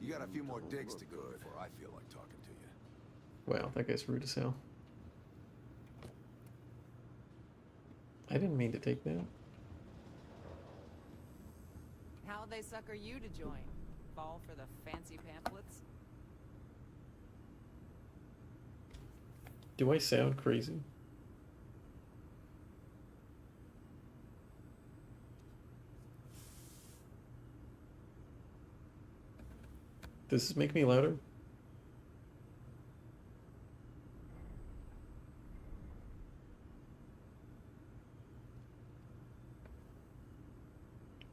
Speaker 10: You got a few more digs to go before I feel like talking to you.
Speaker 1: Wow, that guy's rude as hell. I didn't mean to take that.
Speaker 11: How'd they sucker you to join? Fall for the fancy pamphlets?
Speaker 1: Do I sound crazy? Does this make me louder?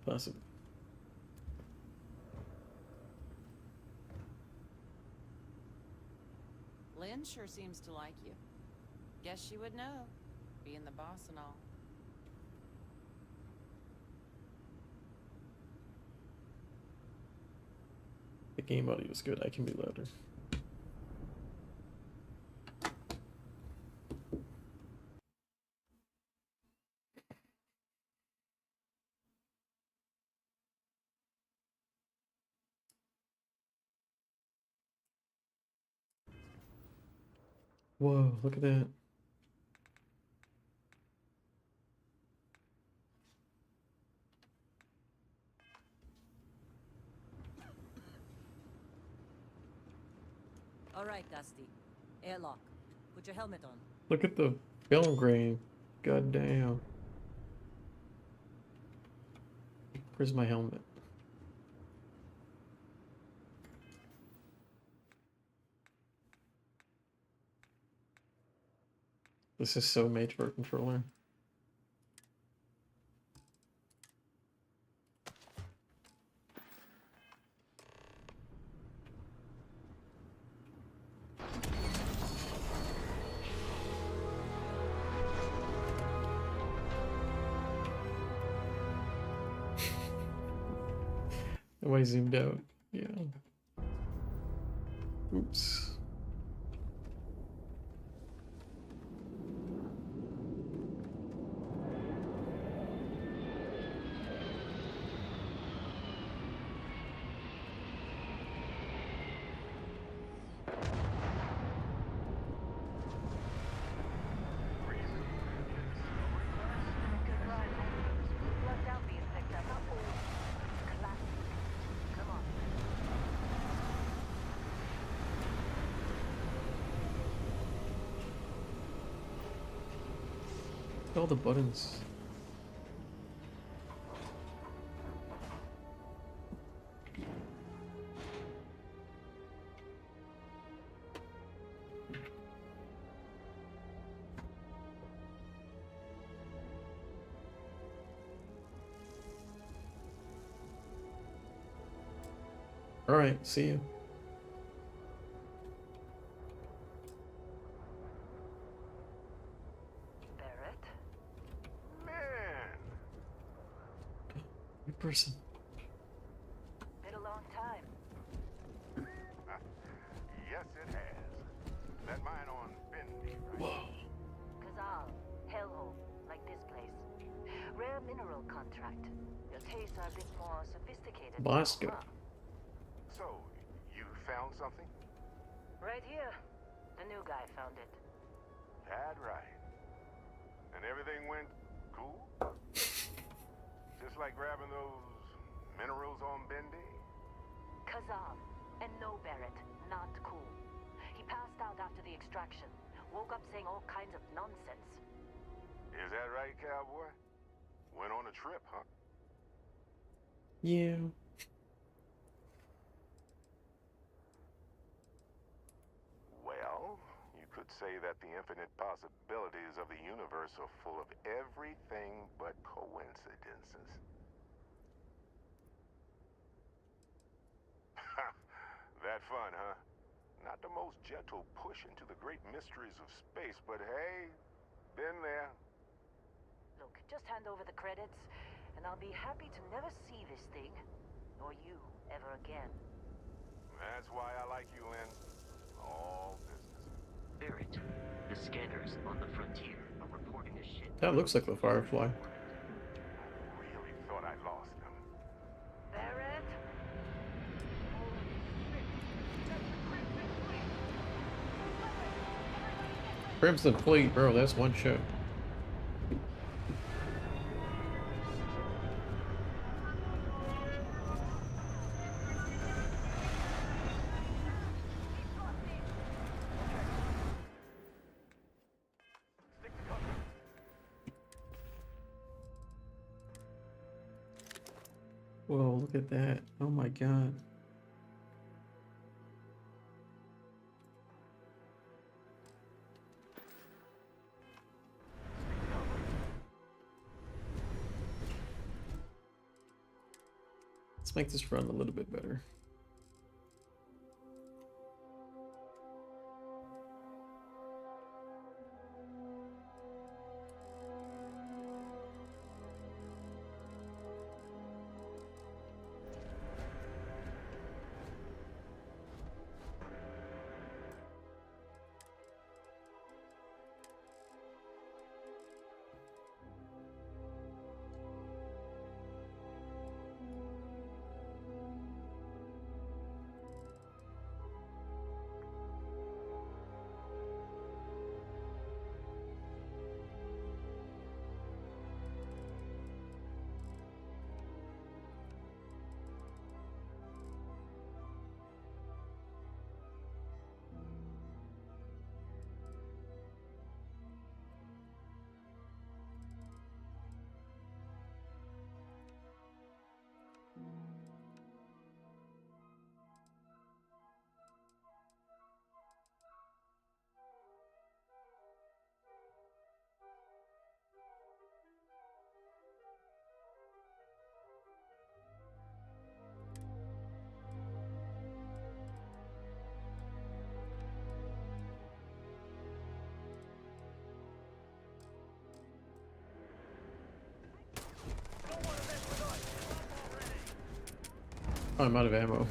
Speaker 1: Possibly.
Speaker 11: Lynn sure seems to like you. Guess she would know, being the boss and all.
Speaker 1: The game audio is good. I can be louder. Whoa, look at that.
Speaker 2: All right, Dusty. Airlock. Put your helmet on.
Speaker 1: Look at the film grain. God damn. Where's my helmet? This is so made for a controller. Oh, I zoomed out. Yeah. Oops.
Speaker 4: Good ride, homie. Left out being picked up. Classic. Come on.
Speaker 1: All the buttons. All right, see you.
Speaker 4: Barrett?
Speaker 5: Man,
Speaker 1: New person.
Speaker 4: Been a long time.
Speaker 5: yes it has. That mine on Bendy, right?
Speaker 1: Whoa.
Speaker 4: Kazal, hellhole, like this place. Rare mineral contract. Your tastes are a bit more sophisticated now,
Speaker 1: Bosco.
Speaker 4: huh?
Speaker 5: So, you found something?
Speaker 4: Right here. The new guy found it.
Speaker 5: That right. And everything went cool? Just like grabbing those minerals on Bendy?
Speaker 4: Kazam. And no, Barrett. Not cool. He passed out after the extraction. Woke up saying all kinds of nonsense.
Speaker 5: Is that right, cowboy? Went on a trip, huh?
Speaker 1: Yeah.
Speaker 5: Well, you could say that the infinite possibilities of the universe are full of everything but coincidences. That fun, huh? Not the most gentle push into the great mysteries of space, but hey, been there.
Speaker 4: Look, just hand over the credits, and I'll be happy to never see this thing, or you, ever again.
Speaker 5: That's why I like you, Lynn. All business.
Speaker 12: Barrett, the scanners on the frontier are reporting a ship.
Speaker 1: That looks like the Firefly.
Speaker 5: I really thought I lost them.
Speaker 4: Barrett?
Speaker 1: Crimson Fleet, bro, that's one show. Whoa, look at that. Oh my god. Let's make this run a little bit better. Oh, I'm out of ammo.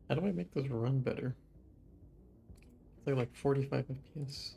Speaker 1: How do I make this run better? They're like 45 FPS.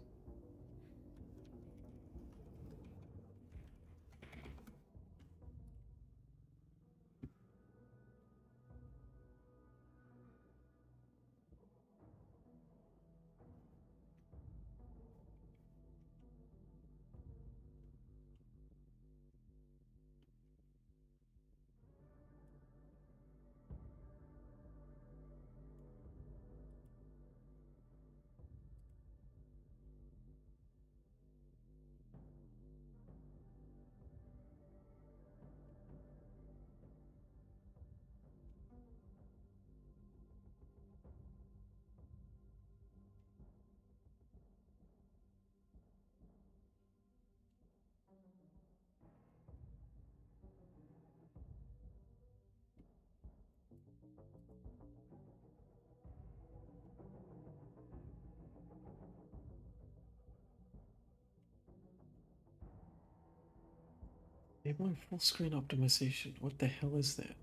Speaker 1: Enabling full screen optimization. What the hell is that?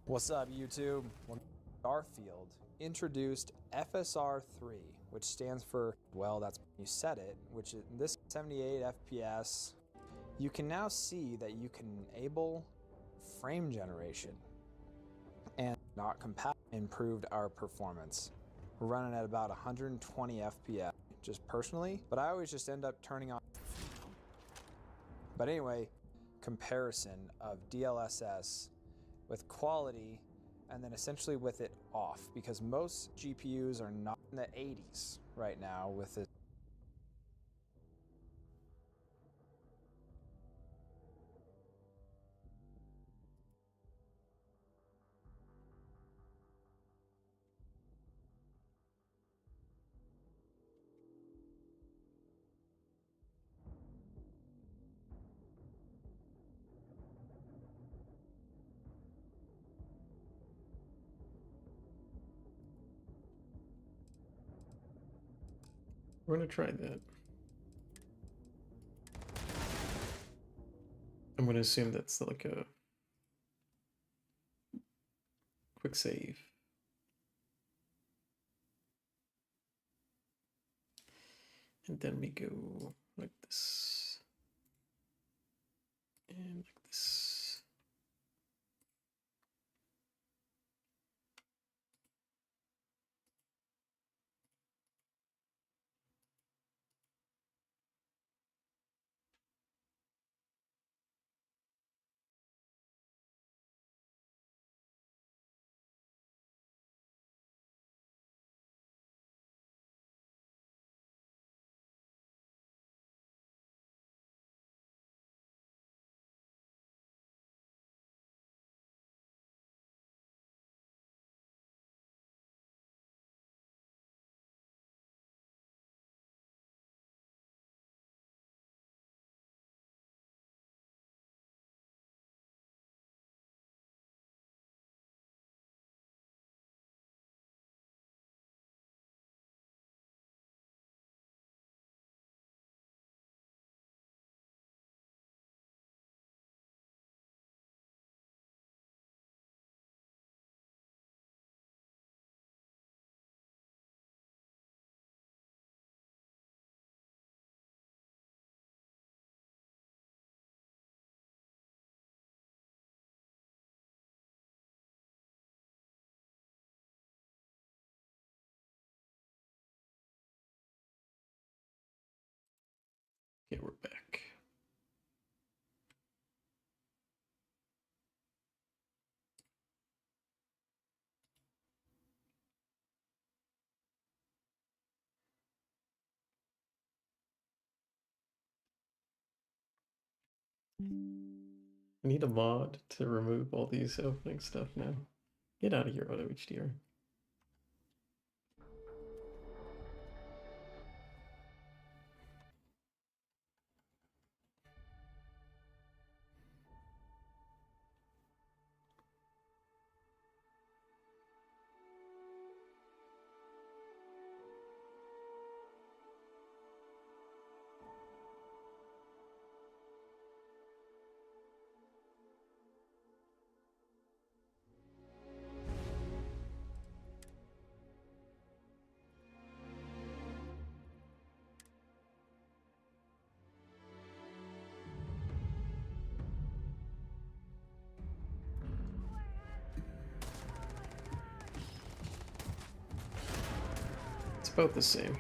Speaker 13: What's up, YouTube? Well, Starfield introduced FSR 3, which stands for, well, that's you said it, which is this 78 FPS. You can now see that you can enable frame generation and not compatible. Improved our performance. We're running at about 120 FPS, just personally, but I always just end up turning on. But anyway, comparison of DLSS with quality and then essentially with it off, because most GPUs are not in the 80s right now with this.
Speaker 1: We're gonna try that. I'm gonna assume that's like a quick save. And then we go like this. And like this. Okay, we're back. I need a mod to remove all these opening stuff now. Get out of here, Auto HDR. It's about the same.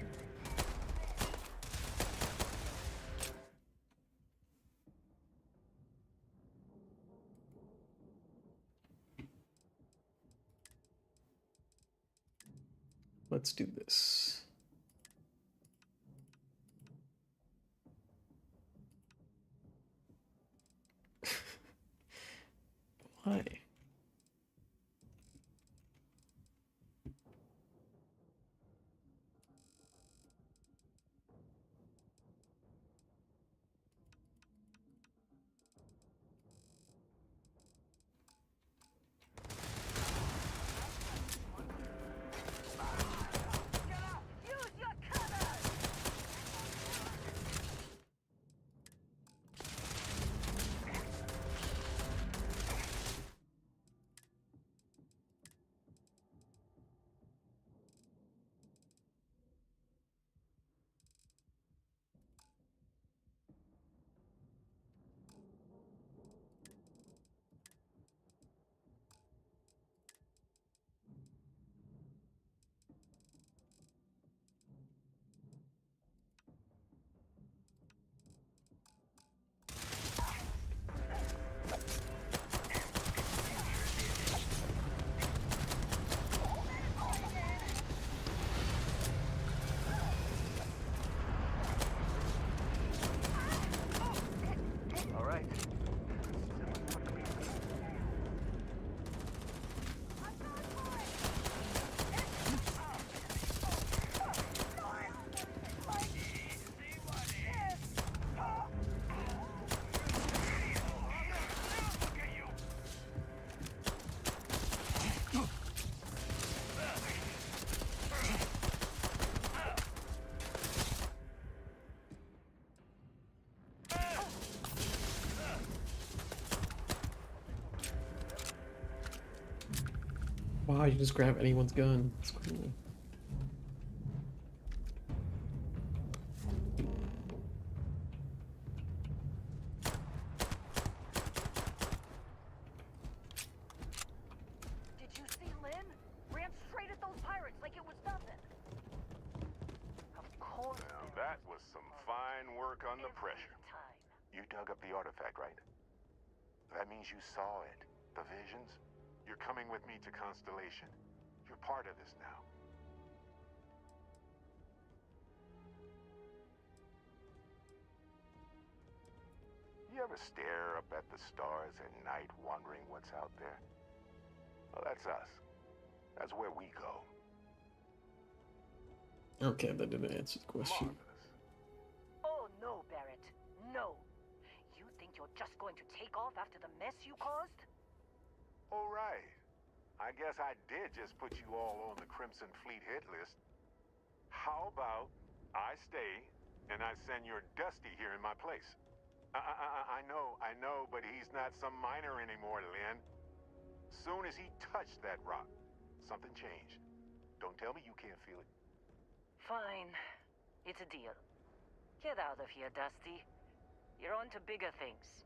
Speaker 1: Let's do this. Why? Wow, you just grab anyone's gun. It's cool.
Speaker 4: Did you see Lynn? Ran straight at those pirates like it was nothing. Of course.
Speaker 5: Now that was some fine work under pressure. You dug up the artifact, right? That means you saw it. The visions? You're coming with me to Constellation. You're part of this now. You ever stare up at the stars at night wondering what's out there? Well, that's us. That's where we go.
Speaker 1: Okay, that didn't answer the question.
Speaker 4: Oh, no, Barrett. No. You think you're just going to take off after the mess you caused?
Speaker 5: All right. I guess I did just put you all on the Crimson Fleet hit list. How about I stay and I send your Dusty here in my place? I know, but he's not some miner anymore, Lynn. Soon as he touched that rock, something changed. Don't tell me you can't feel it.
Speaker 4: Fine. It's a deal. Get out of here, Dusty. You're on to bigger things.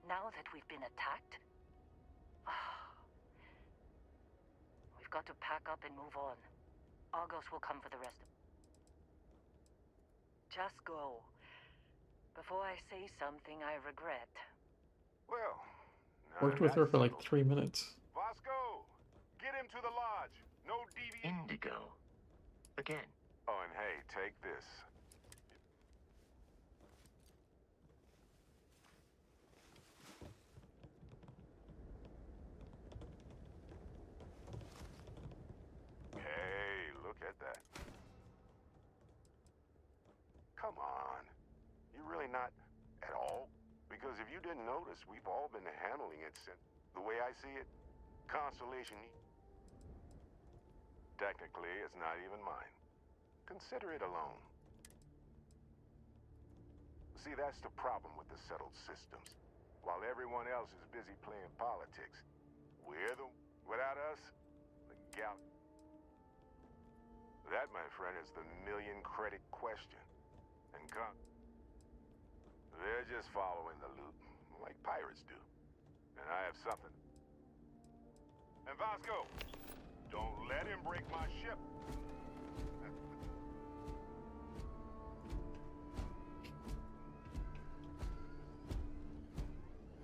Speaker 4: Now that we've been attacked, we've got to pack up and move on. Argos will come for the rest of... Just go. Before I say something I regret.
Speaker 5: Well,
Speaker 1: Worked with her for like 3 minutes.
Speaker 5: Vasco, get him to the lodge. No deviation.
Speaker 12: Indigo. Again.
Speaker 5: Oh, and hey, take this. Hey, look at that. Come on. You really not at all? Because if you didn't notice, we've all been handling it since... The way I see it, Constellation... Technically, it's not even mine. Consider it alone. See, that's the problem with the settled systems. While everyone else is busy playing politics, without us, the gal... That, my friend, is the million credit question. And they're just following the loot, like pirates do. And I have something. And Vasco, don't let him break my ship.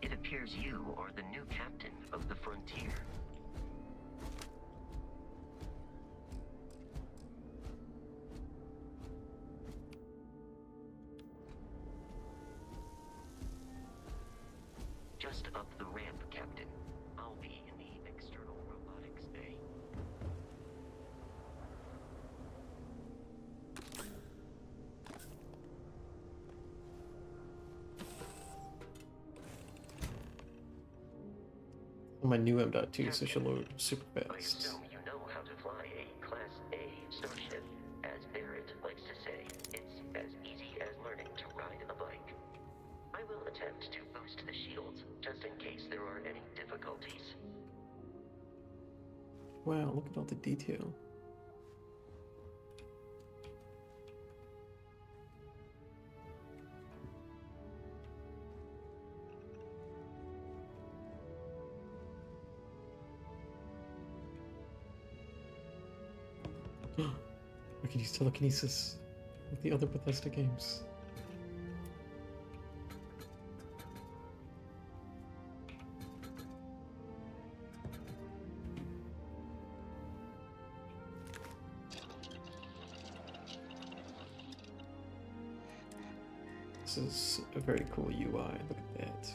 Speaker 12: It appears you are the new captain of the Frontier. Just up the ramp, Captain. I'll be in the external robotics bay.
Speaker 1: My new M.2, so she'll load super
Speaker 12: I
Speaker 1: fast.
Speaker 12: assume you know how to fly a Class A starship. As Barrett likes to say, it's as easy as learning to ride a bike. I will attempt to boost the shields, just in case there are any difficulties.
Speaker 1: Wow, look at all the detail. I can use telekinesis with the other Bethesda games. This is a very cool UI, look at that.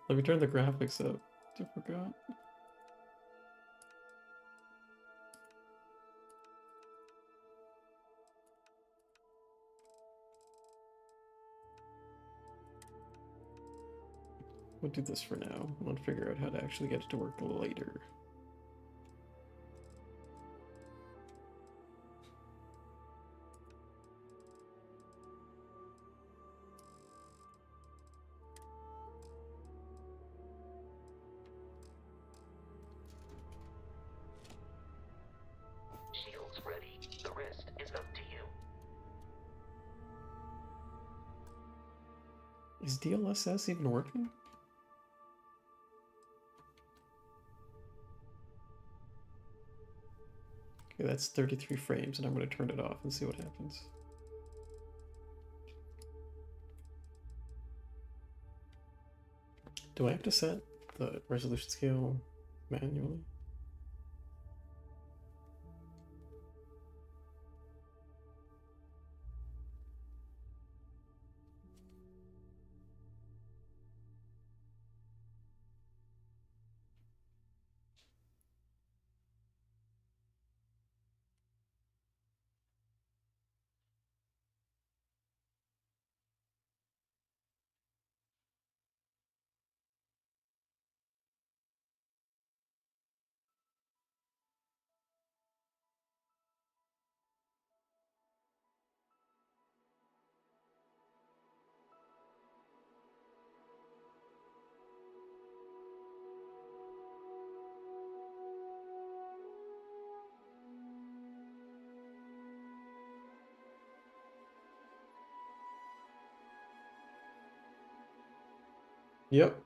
Speaker 1: Let me turn the graphics up. I forgot. We'll do this for now. I want to figure out how to actually get it to work later.
Speaker 12: Shields ready. The rest is up to you.
Speaker 1: Is DLSS even working? Okay, that's 33 frames, and I'm going to turn it off and see what happens. Do I have to set the resolution scale manually? Yep.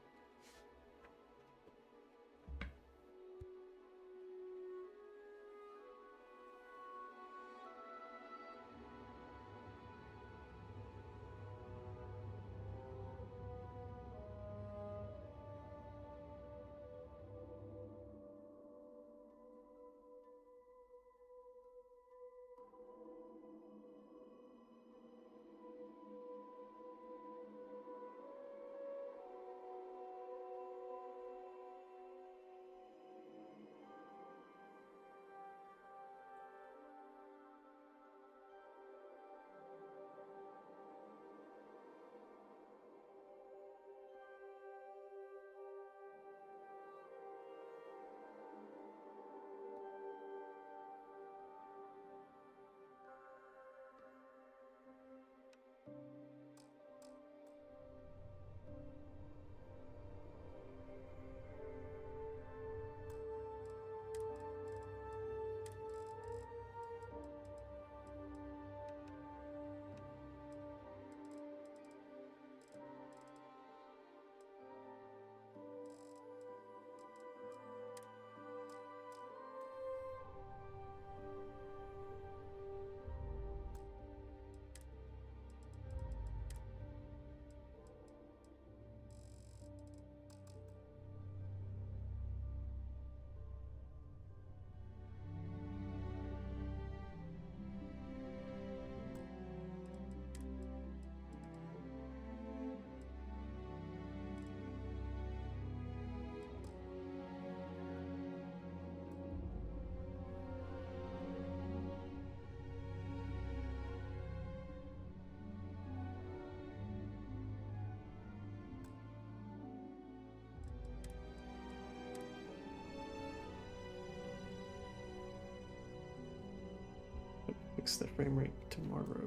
Speaker 1: Fix the frame rate tomorrow.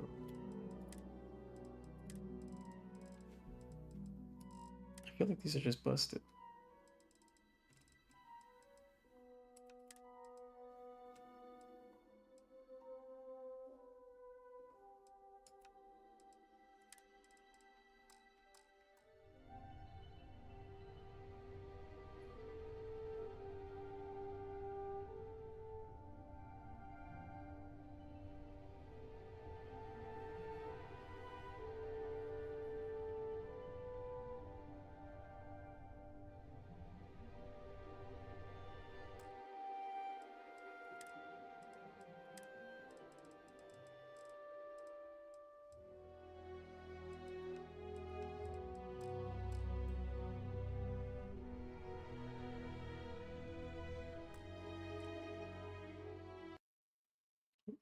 Speaker 1: I feel like these are just busted.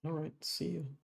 Speaker 1: All right, see you.